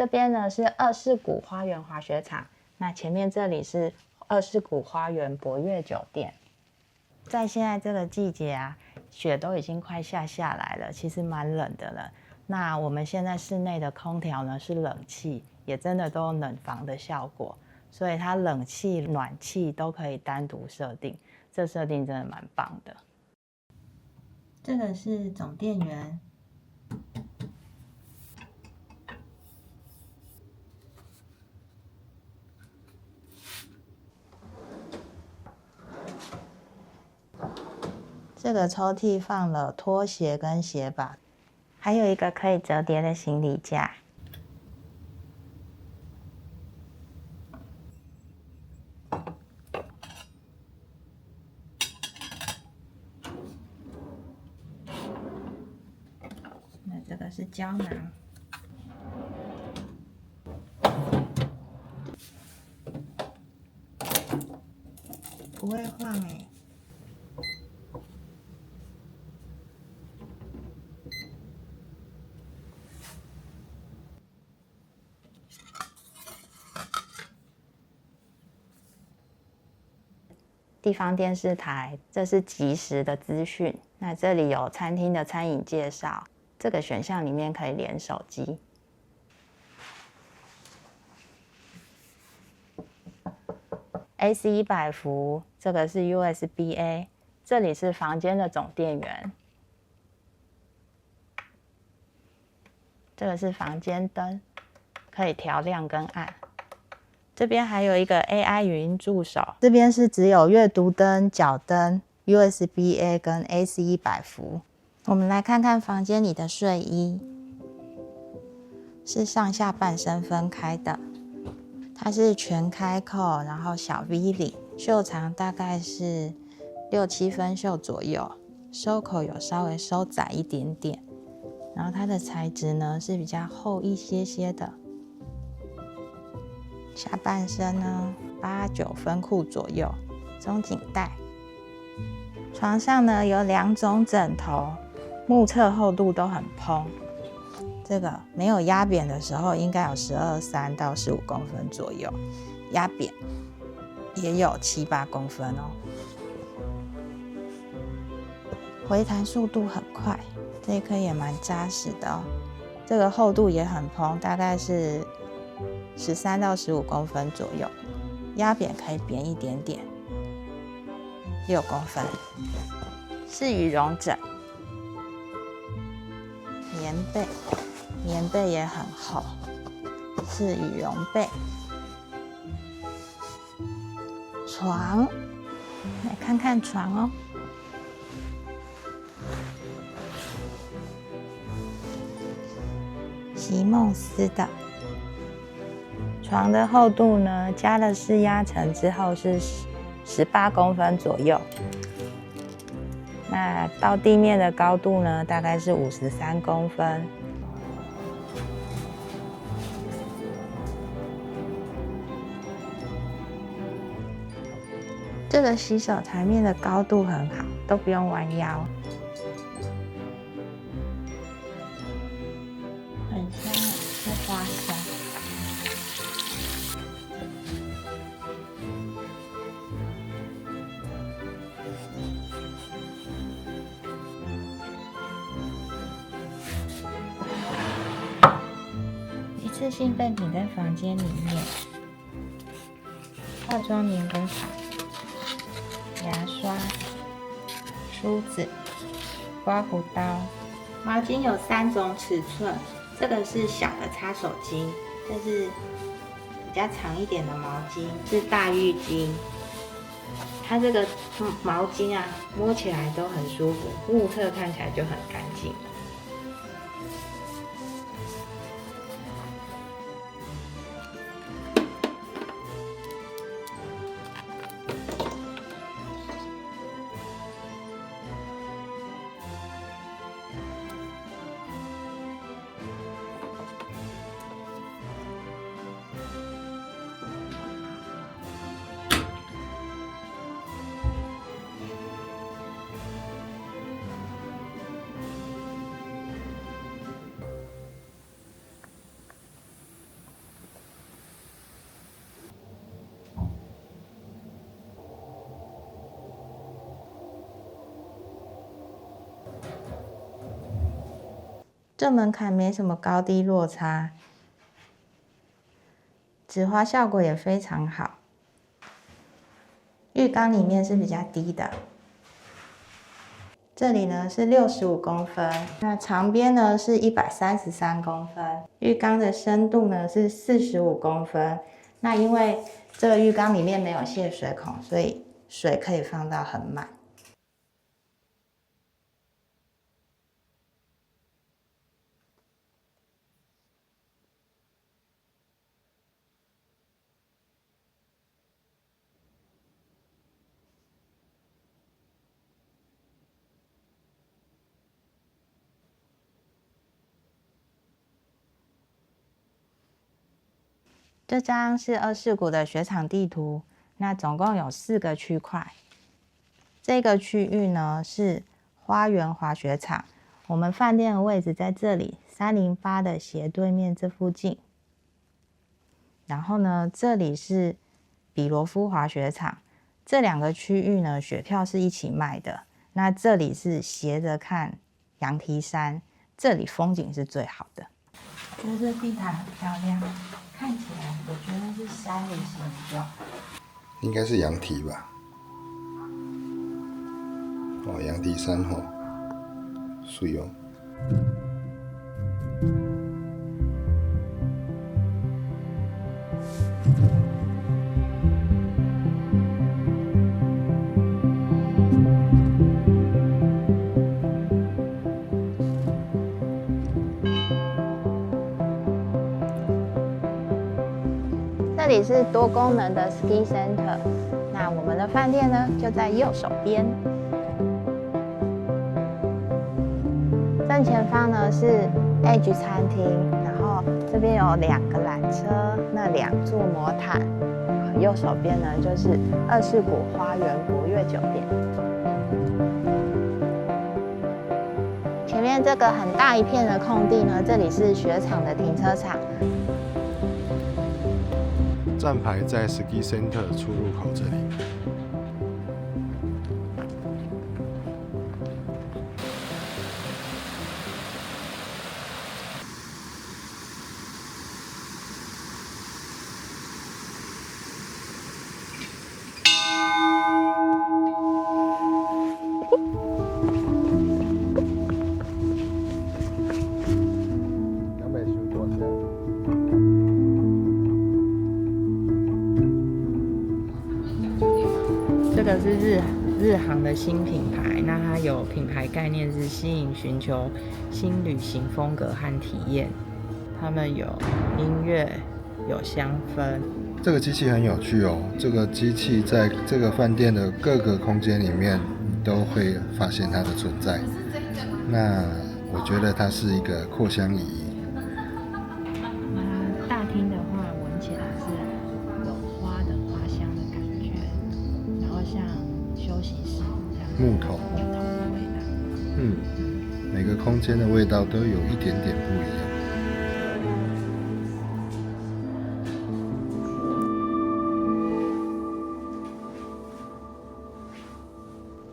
这边呢是二世谷花园滑雪场，那前面这里是二世谷花园博悦酒店。在现在这个季节啊，雪都已经快下来了，其实蛮冷的了。那我们现在室内的空调呢是冷气，也真的都有冷房的效果，所以它冷气、暖气都可以单独设定，这设定真的蛮棒的。这个是总电源。这个抽屉放了拖鞋跟鞋把，还有一个可以折叠的行李架。那这个是胶囊。不会晃欸。地方电视台，这是即时的资讯。那这里有餐厅的餐饮介绍，这个选项里面可以连手机。AC 100伏，这个是 USB-A， 这里是房间的总电源。这个是房间灯，可以调亮跟暗。这边还有一个 AI 语音助手，这边是只有阅读灯、脚灯、USB-A 跟 AC 100伏。我们来看看房间里的睡衣，是上下半身分开的，它是全开扣，然后小 V 领，袖长大概是6、7分袖左右，收口有稍微收窄一点点，然后它的材质呢是比较厚一些的。下半身呢8、9分裤左右，松紧带。床上呢有2种枕头，目测厚度都很蓬。这个没有压扁的时候，应该有12.3到15公分左右，压扁也有7、8公分哦。回弹速度很快，这一颗也蛮扎实的哦。这个厚度也很蓬，大概是13到15公分左右，压扁可以扁一点点，6公分。是羽绒枕，棉被也很厚，是羽绒被。床，来看看床哦。席梦思的。床的厚度呢，加了式压层之后是18公分左右。那到地面的高度呢，大概是53公分。这个洗手台面的高度很好，都不用弯腰。很香，是花香。一次性备品在房间里面，化妆棉跟草、牙刷、梳子、刮胡刀。毛巾有3种尺寸，这个是小的擦手巾，这是比较长一点的毛巾，是大浴巾。它这个毛巾啊，摸起来都很舒服，目测看起来就很干净。这门槛没什么高低落差，止滑效果也非常好。浴缸里面是比较低的，这里呢是65公分，那长边呢是133公分，浴缸的深度呢是45公分。那因为这个浴缸里面没有泄水孔，所以水可以放到很满。这张是二世谷的雪场地图，那总共有4个区块。这个区域呢是花园滑雪场，我们饭店的位置在这里308的斜对面这附近。然后呢，这里是比罗夫滑雪场，这2个区域呢雪票是一起卖的。那这里是斜着看羊蹄山，这里风景是最好的。觉得这地毯很漂亮，看起来我觉得是山的形状，应该是羊蹄吧？哦，羊蹄山吼，水哦。这里是多功能的 Ski Center， 那我们的饭店呢就在右手边。正前方呢是 Edge 餐厅，然后这边有2个缆车，那2座魔毯。右手边呢就是二世谷花园国悦酒店。前面这个很大一片的空地呢，这里是雪场的停车场。站牌在 Ski Center 出入口这里。这个是日航的新品牌，那它有品牌概念是吸引寻求新旅行风格和体验。他们有音乐，有香氛。这个机器很有趣哦，这个机器在这个饭店的各个空间里面都会发现它的存在。那我觉得它是一个扩香仪。大厅的话，闻起来是有花的花香的感觉，然后像休息室这样木头的味道。每个空间的味道都有一点点不一样。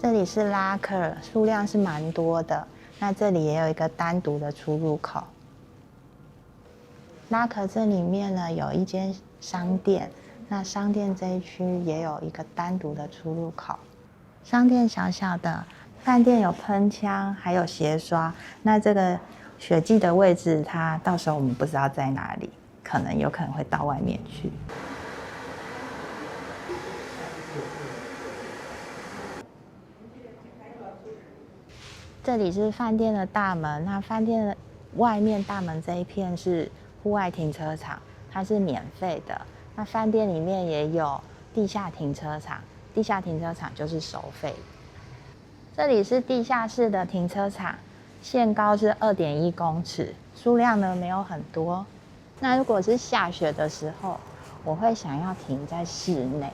这里是拉客，数量是蛮多的。那这里也有一个单独的出入口。拉客这里面呢有一间商店，那商店这一区也有一个单独的出入口。商店小小的，饭店有喷枪，还有鞋刷。那这个雪季的位置，它到时候我们不知道在哪里，有可能会到外面去。这里是饭店的大门，那饭店的外面大门这一片是户外停车场，它是免费的。那饭店里面也有地下停车场，地下停车场就是收费。这里是地下室的停车场，限高是2.1公尺，数量呢没有很多。那如果是下雪的时候，我会想要停在室内。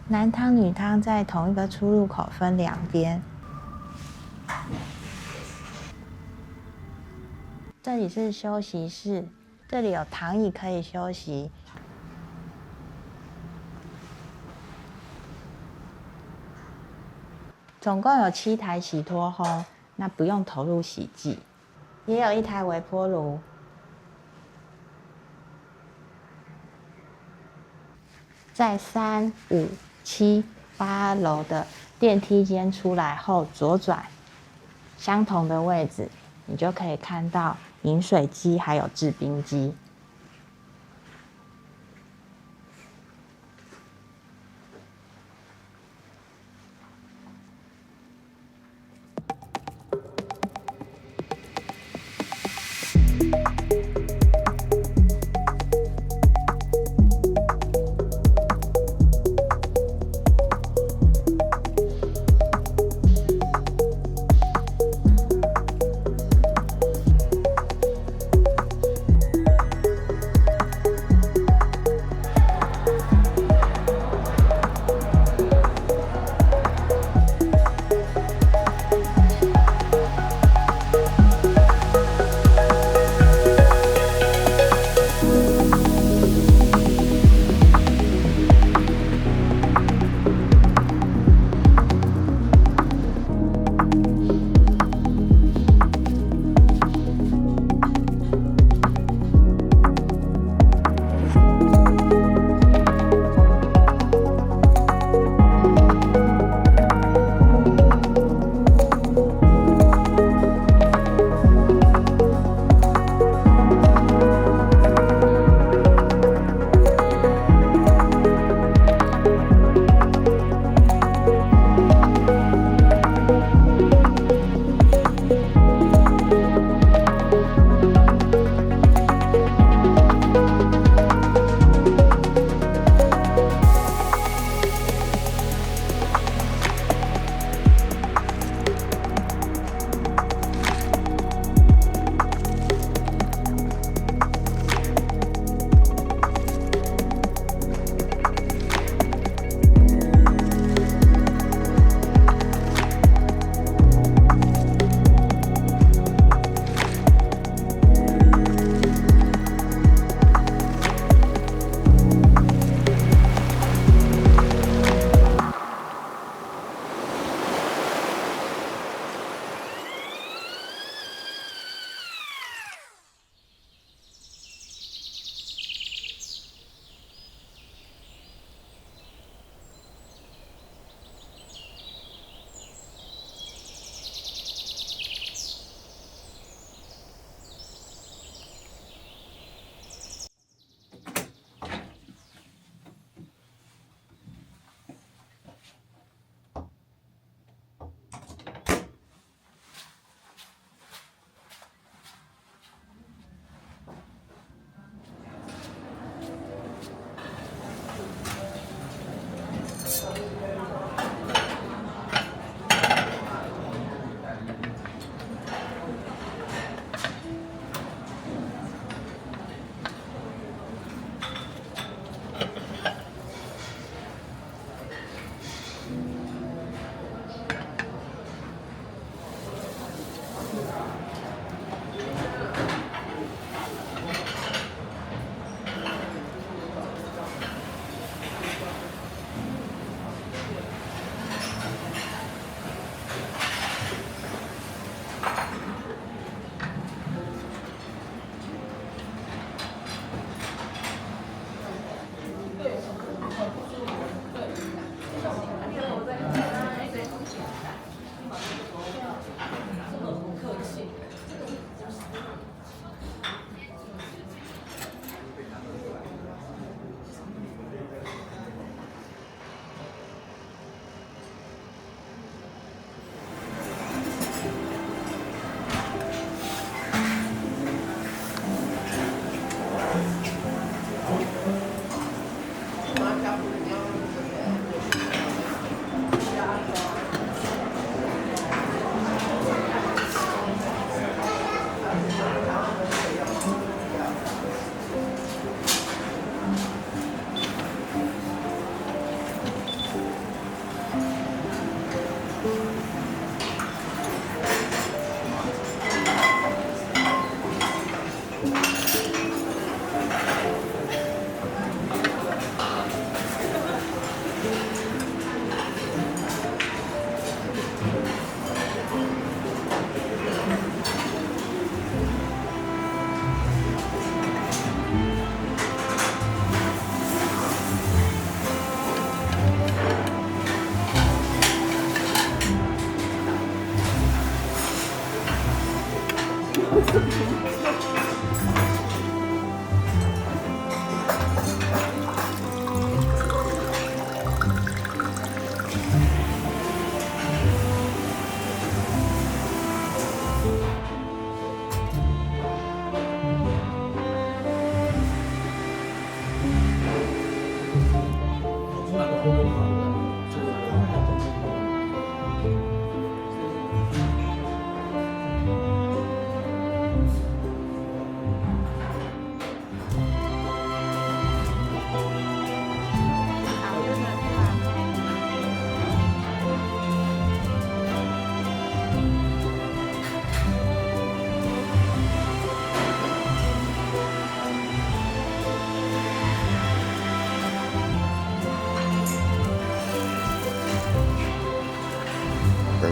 男汤女汤在同一个出入口分两边。这里是休息室，这里有躺椅可以休息。总共有7台洗脱烘，那不用投入洗剂，也有1台微波炉。在3、5、7、8楼的电梯间出来后，左转，相同的位置，你就可以看到饮水机还有制冰机。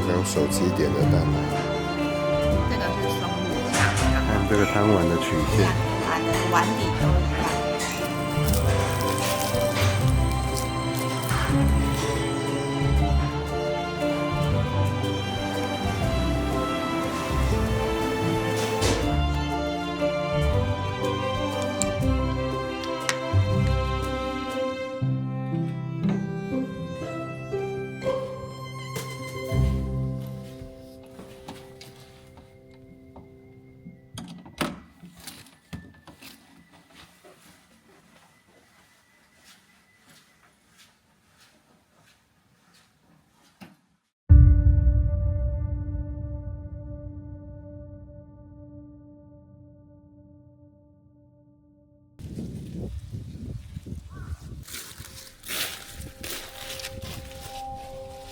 刚手机点的单来。这个是松露酱，然后看这个汤碗的曲线，它的碗底都一样。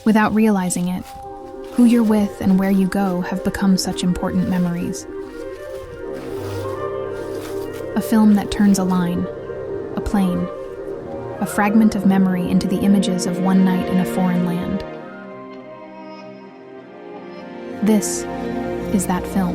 Without realizing it, who you're with and where you go have become such important memories. A film that turns a line, a plane, a fragment of memory into the images of one night in a foreign land. This is that film.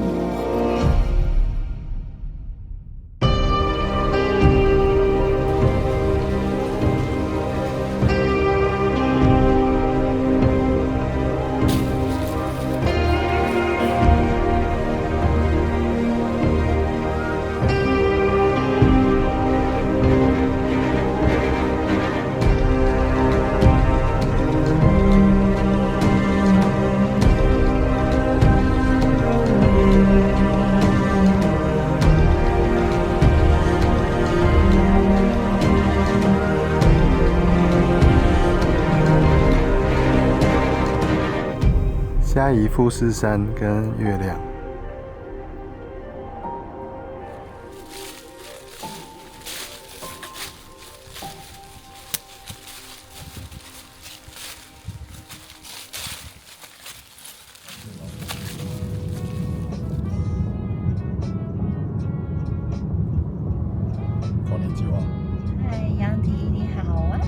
嘉义富士山跟月亮。こんにちは。嗨，杨迪，你好啊。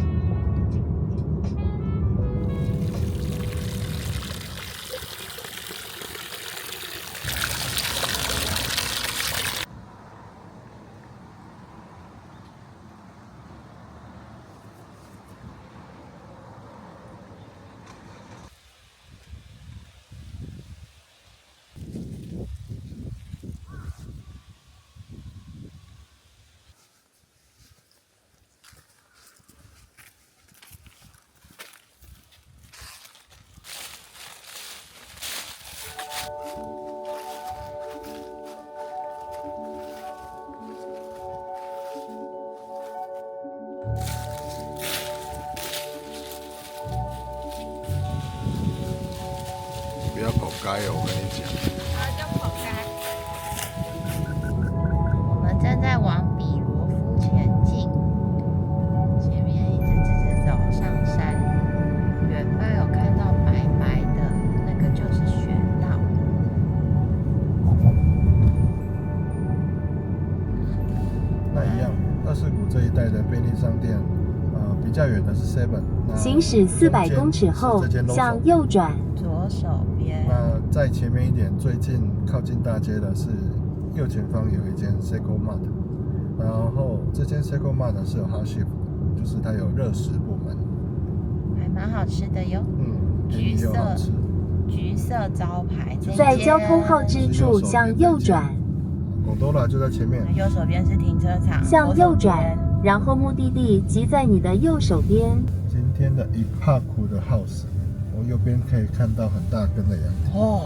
不要跑街哦，我跟你讲。我们正在往比罗夫前进，前面一直走上山，远方有看到白白的，那个就是雪道。那一样，二世谷这一带的便利商店，比较远的是 Seven。行驶400公尺后向右转。左手边。那在前面一点，最近靠近大街的是右前方有一间 Seiko Mart， 然后这间 Seiko Mart 是有 hot ship， 就是它有热食部门，还蛮好吃的哟。橘色好吃。橘色招牌。在交通号之处向右转。Gondola 就在前面。右手边是停车场。向右转，然后目的地即在你的右手边。今天的一帕库的 house， 我右边可以看到很大根的杨桃。哦。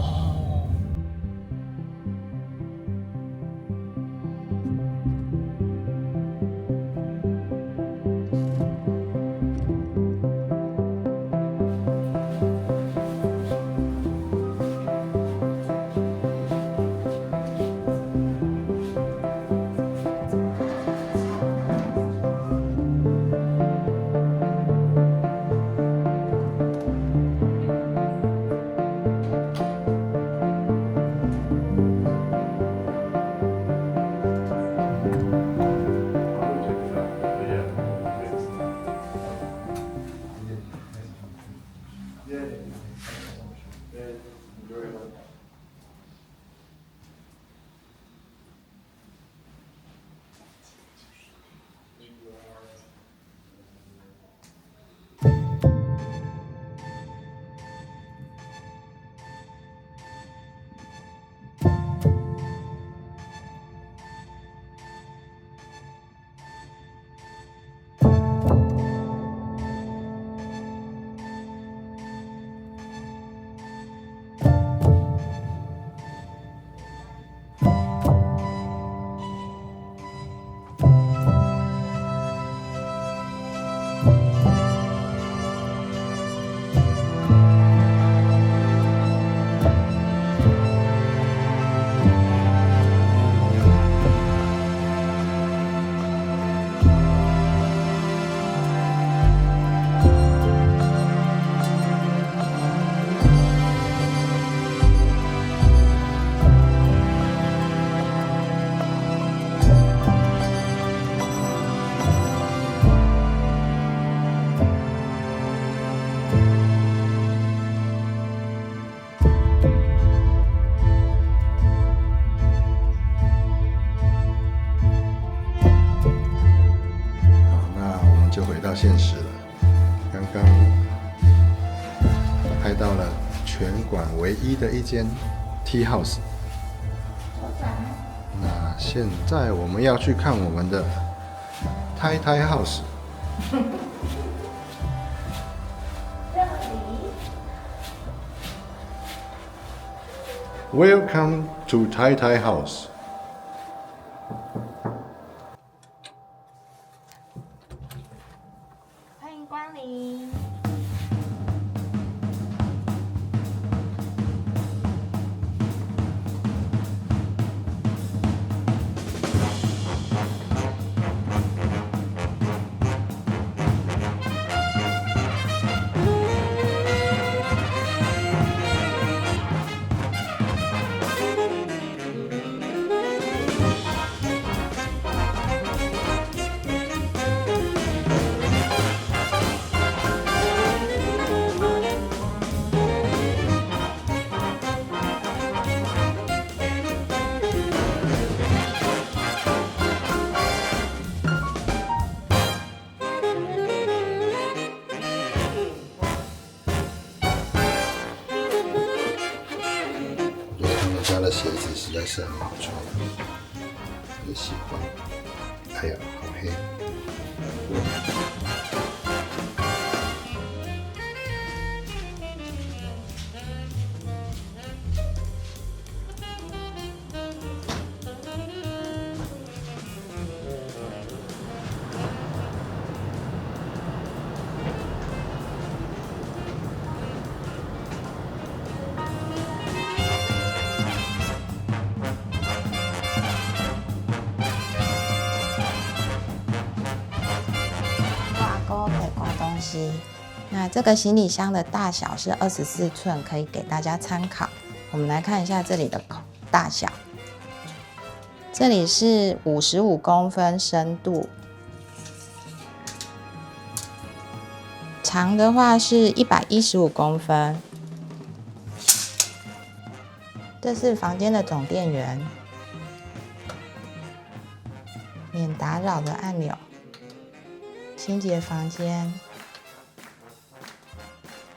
现实了。刚刚拍到了全馆唯一的一间 Tea House。那现在我们要去看我们的 Tai Tai House。Welcome to Tai Tai House。欢迎光临。家的鞋子实在是很好穿，也喜欢。哎呀，好黑！那这个行李箱的大小是24寸，可以给大家参考。我们来看一下这里的大小，这里是55公分深度，长的话是115公分。这是房间的总电源，免打扰的按钮，清洁房间。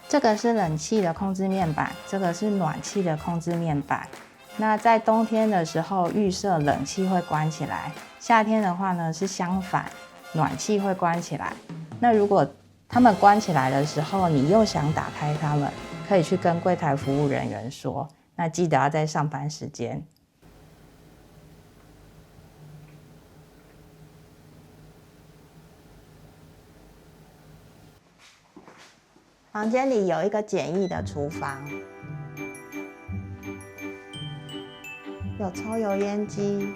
这个是冷气的控制面板，这个是暖气的控制面板。那在冬天的时候，预设冷气会关起来；夏天的话呢是相反，暖气会关起来。那如果他们关起来的时候，你又想打开它们，可以去跟柜台服务人员说。那记得要在上班时间。房间里有一个简易的厨房，有抽油烟机，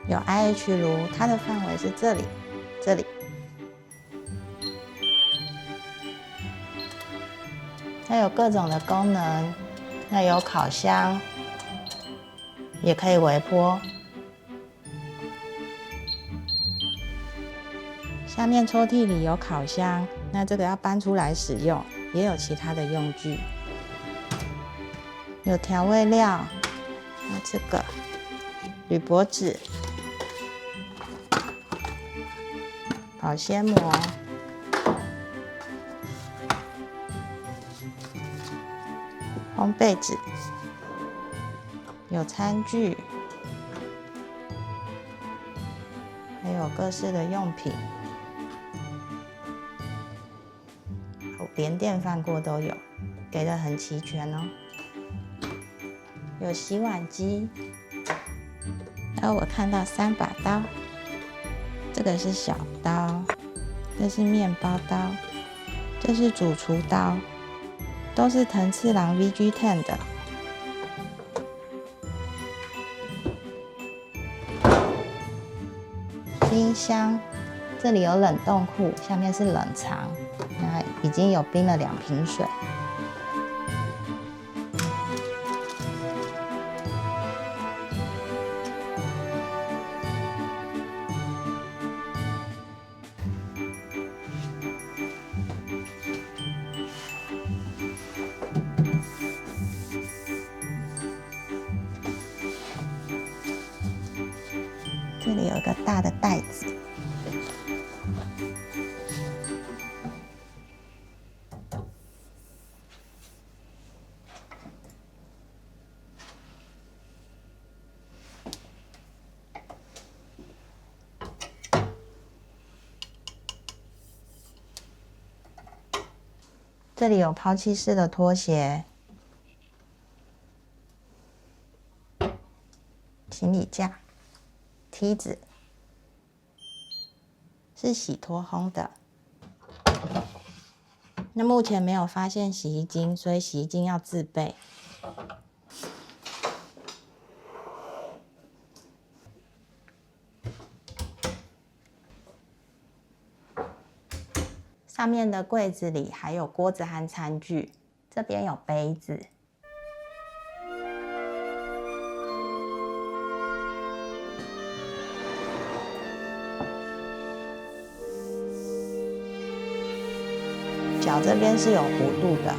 有 IH 炉，它的范围是这里，这里。它有各种的功能，那有烤箱，也可以微波。下面抽屉里有烤箱，那这个要搬出来使用，也有其他的用具，有调味料，那这个铝箔纸、保鲜膜、烘焙纸，有餐具，还有各式的用品。连电饭锅都有，给的很齐全哦。有洗碗机，然后我看到3把刀，这个是小刀，这是面包刀，这是主厨刀，都是藤次郎 VG10 的。冰箱，这里有冷冻库，下面是冷藏。那已经有冰了2瓶水。这里有一个大的袋子，这里有抛弃式的拖鞋、行李架、梯子，是洗脱烘的。那目前没有发现洗衣精，所以洗衣精要自备。上面的柜子里还有锅子和餐具，这边有杯子。脚这边是有弧度的。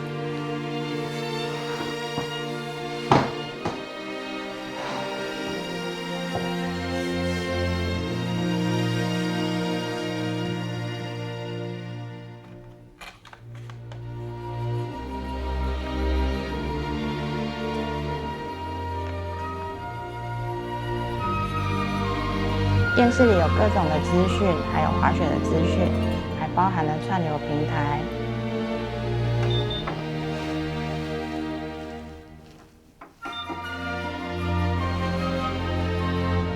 电视里有各种的资讯，还有滑雪的资讯，还包含了串流平台。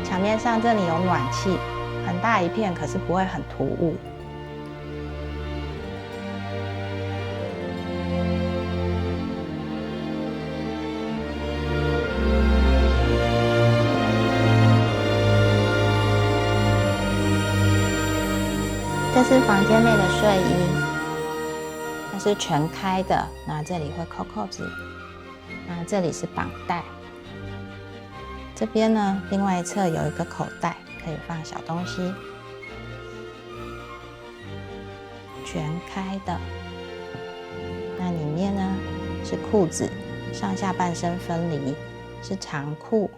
墙面上这里有暖气，很大一片，可是不会很突兀。这是房间内的睡衣，它是全开的，那这里会扣扣子，那这里是绑带。这边呢，另外一侧有一个口袋，可以放小东西，全开的。那里面呢是裤子，上下半身分离，是长裤，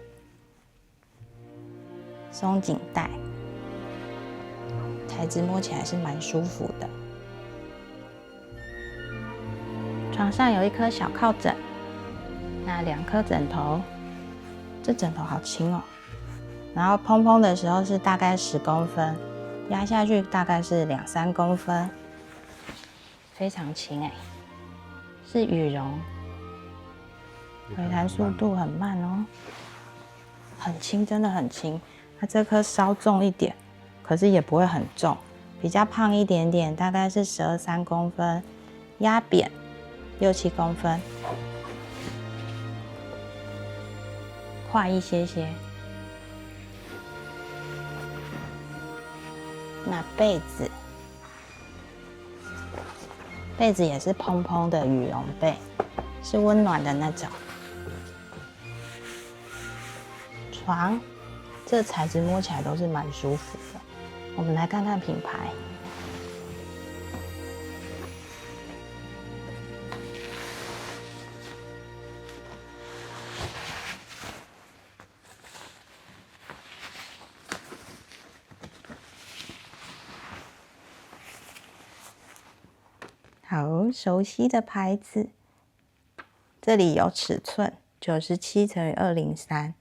松紧带。材质摸起来是蛮舒服的。床上有一颗小靠枕，那2颗枕头，这枕头好轻哦。然后蓬蓬的时候是大概10公分，压下去大概是2、3公分，非常轻哎，是羽绒，回弹速度很慢哦，很轻，真的很轻。它这颗稍重一点。可是也不会很重，比较胖一点点，大概是12、3公分，压扁6、7公分，快一些些。那被子也是蓬蓬的羽绒被，是温暖的那种。床这材质摸起来都是蛮舒服的。我们来看看品牌。好熟悉的牌子，这里有尺寸97×203，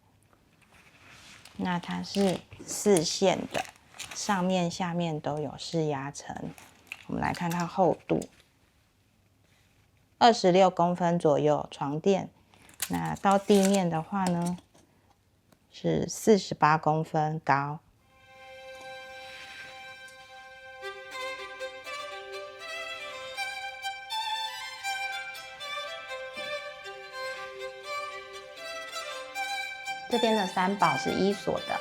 那它是4线的。上面、下面都有式压层，我们来看看厚度，26公分左右床垫。那到地面的话呢，是48公分高。这边的3宝是1锁的。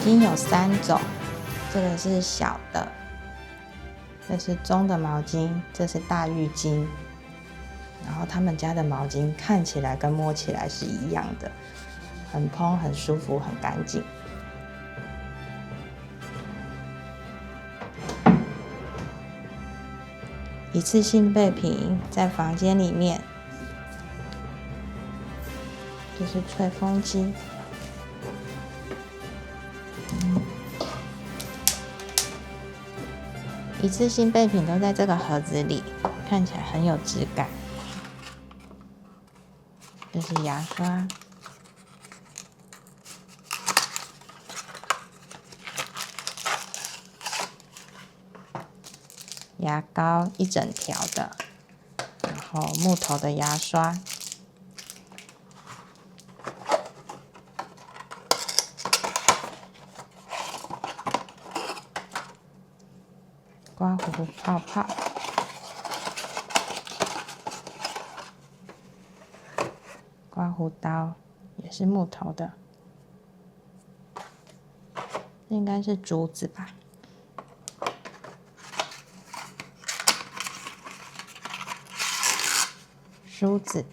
巾有3种，这个是小的，这是中的毛巾，这是大浴巾。然后他们家的毛巾看起来跟摸起来是一样的，很蓬、很舒服、很干净。一次性备品在房间里面，这是吹风机。一次性备品都在这个盒子里，看起来很有质感。这是牙刷，牙膏一整条的，然后木头的牙刷。刮胡泡泡，刮胡刀也是木头的，这应该是竹子吧。梳子，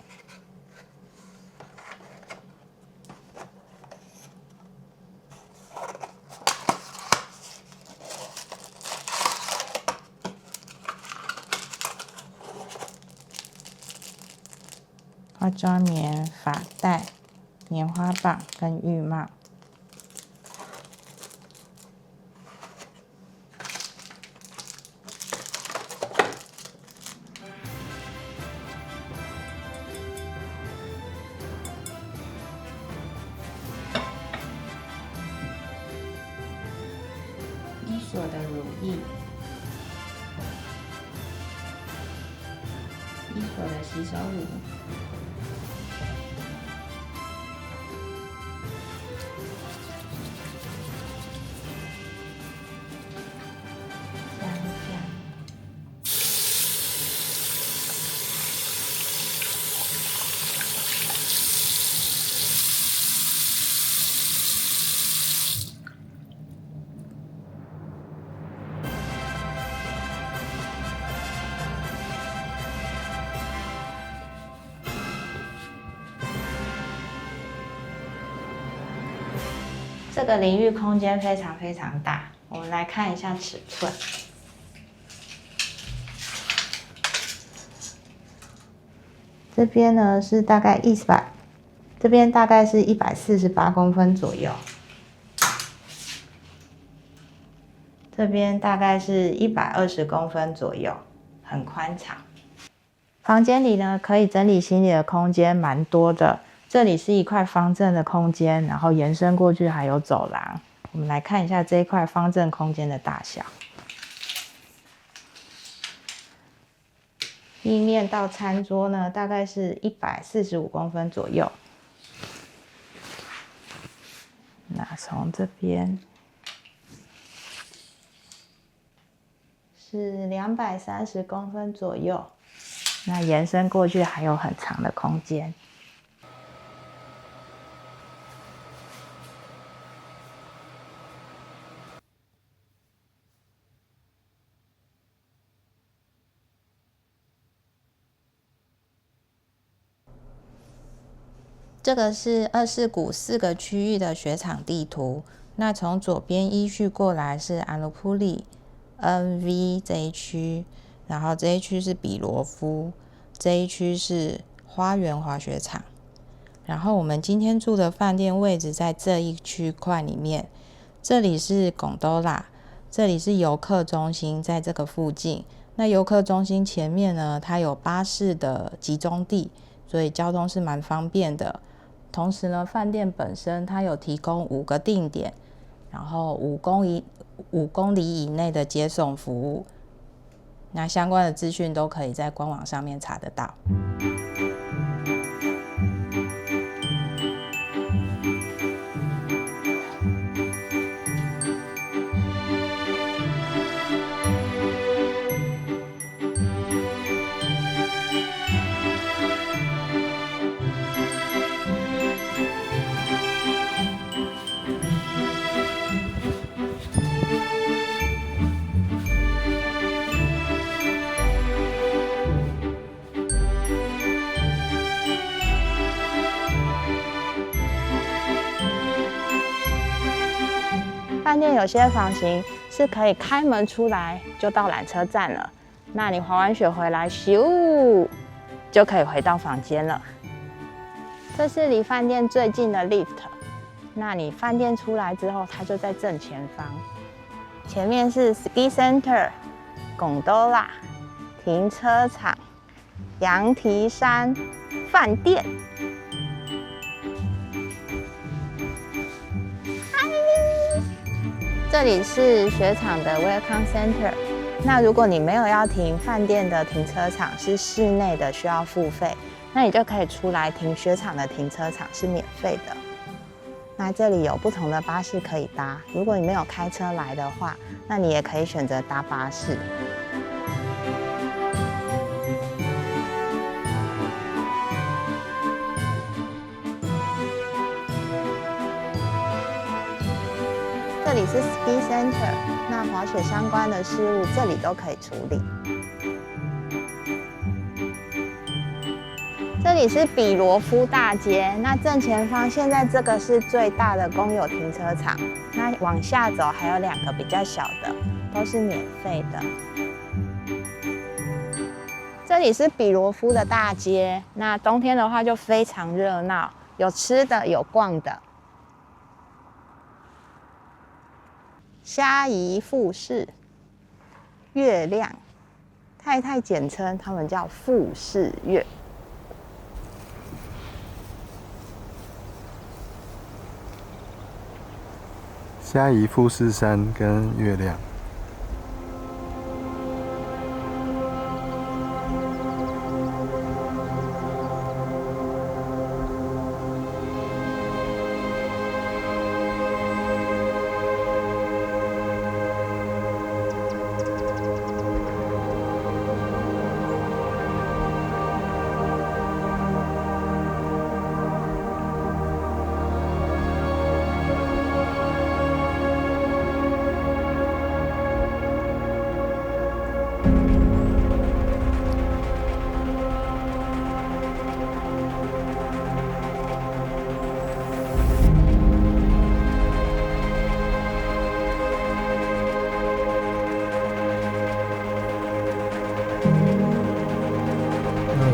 化妆棉、发带、棉花棒跟浴帽。伊索的乳液，伊索的洗手乳。香香。这个淋浴空间非常非常大，我们来看一下尺寸。这边呢是大概这边大概是148公分左右，这边大概是120公分左右，很宽敞。房间里呢可以整理行李的空间蛮多的。这里是一块方正的空间，然后延伸过去还有走廊。我们来看一下这一块方正空间的大小。地面到餐桌呢，大概是145公分左右。那从这边是230公分左右，那延伸过去还有很长的空间。这个是24谷4个区域的雪场地图。那从左边依序过来是安卢普里、NV 这一区，然后这一区是比罗夫，这一区是花园滑雪场。然后我们今天住的饭店位置在这一区块里面。这里是贡多拉，这里是游客中心，在这个附近。那游客中心前面呢，它有巴士的集中地，所以交通是蛮方便的。同时呢，饭店本身它有提供5个定点，然后5公里以内的接送服务。那相关的资讯都可以在官网上面查得到。有些房型是可以开门出来就到缆车站了，那你滑完雪回来，咻就可以回到房间了。这是离饭店最近的 lift， 那你饭店出来之后，它就在正前方。前面是 ski center、贡多拉、停车场、羊蹄山饭店。这里是雪场的 Welcome Center。那如果你没有要停饭店的停车场，是室内的需要付费，那你就可以出来停雪场的停车场是免费的。那这里有不同的巴士可以搭，如果你没有开车来的话，那你也可以选择搭巴士。这里是 Ski Center， 那滑雪相关的事物这里都可以处理。这里是比罗夫大街，那正前方现在这个是最大的公有停车场，那往下走还有2个比较小的，都是免费的。这里是比罗夫的大街，那冬天的话就非常热闹，有吃的有逛的。虾夷富士、月亮、太太简称，他们叫富士月。虾夷富士山跟月亮。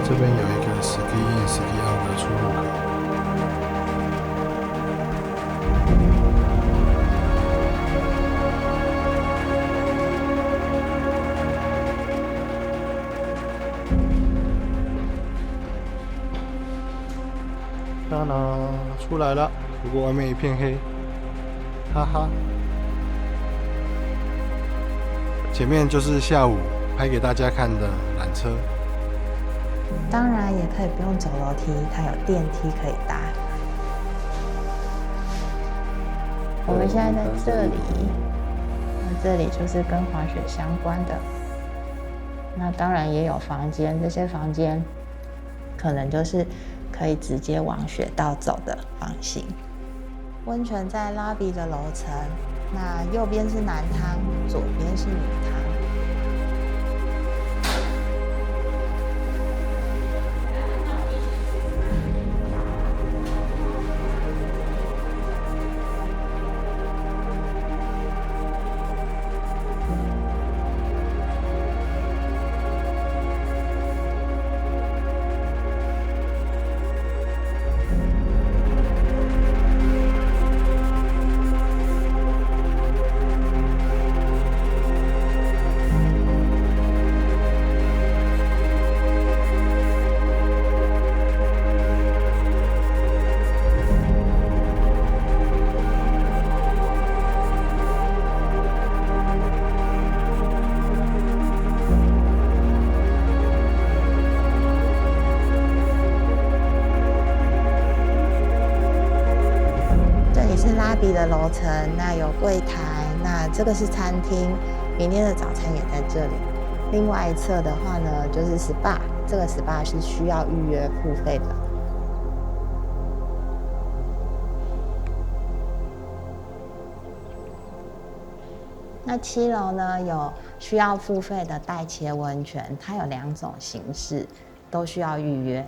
这边有一个 Ski In、Ski Out 的出入口。当当，出来了，不过外面一片黑，哈哈。前面就是下午拍给大家看的缆车。当然也可以不用走楼梯，它有电梯可以搭。我们现在在这里，那这里就是跟滑雪相关的。那当然也有房间，这些房间可能就是可以直接往雪道走的房型。温泉在 lobby 的楼层，那右边是男汤，左边是女汤。的楼层，那有柜台，那这个是餐厅，明天的早餐也在这里。另外一侧的话呢，就是 SPA， 这个 SPA 是需要预约付费的。那7楼呢，有需要付费的代切温泉，它有2种形式，都需要预约。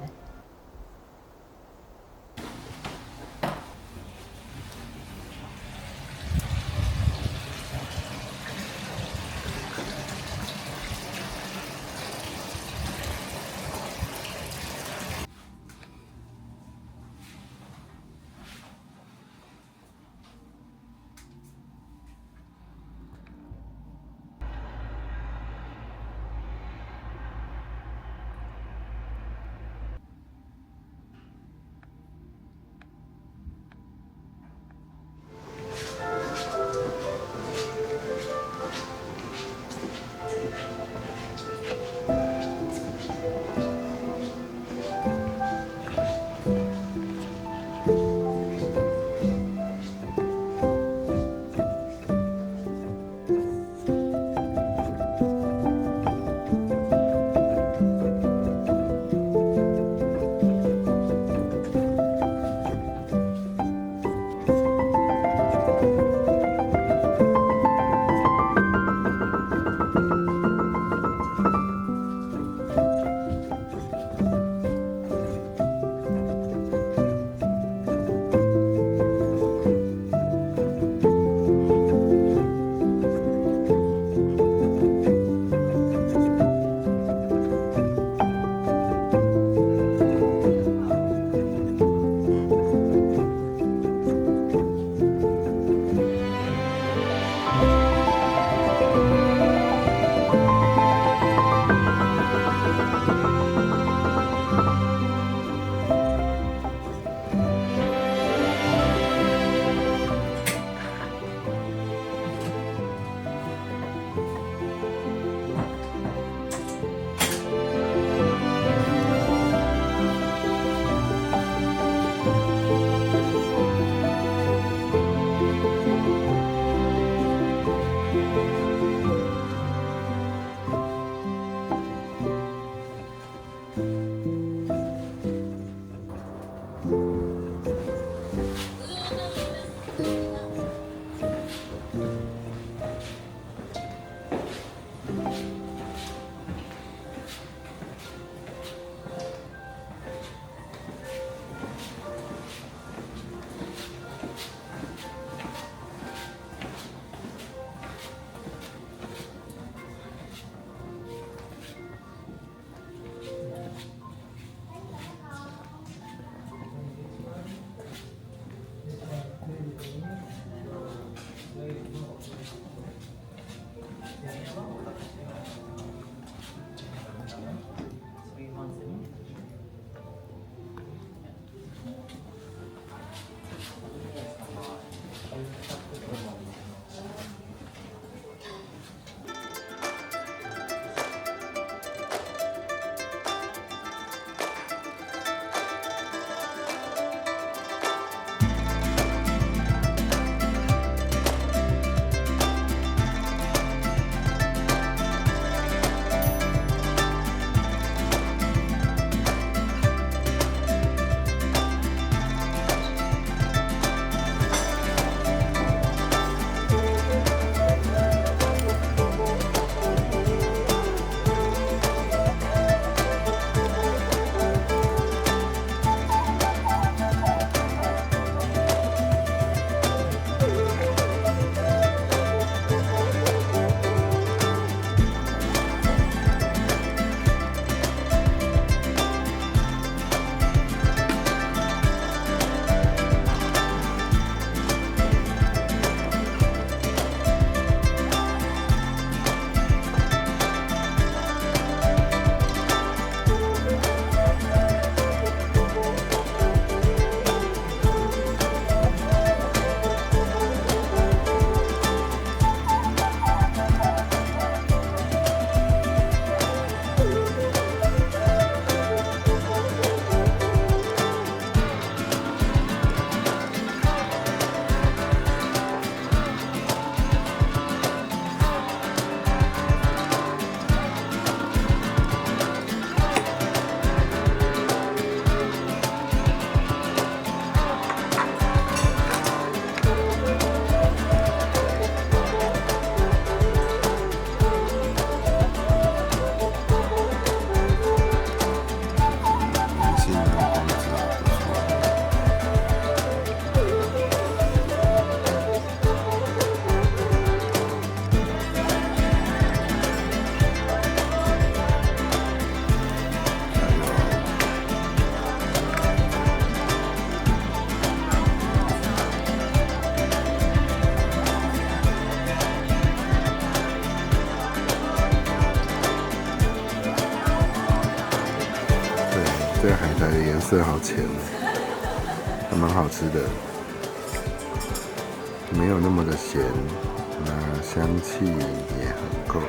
这个海苔的颜色好浅还蛮好吃的，没有那么的咸，那香气也很够。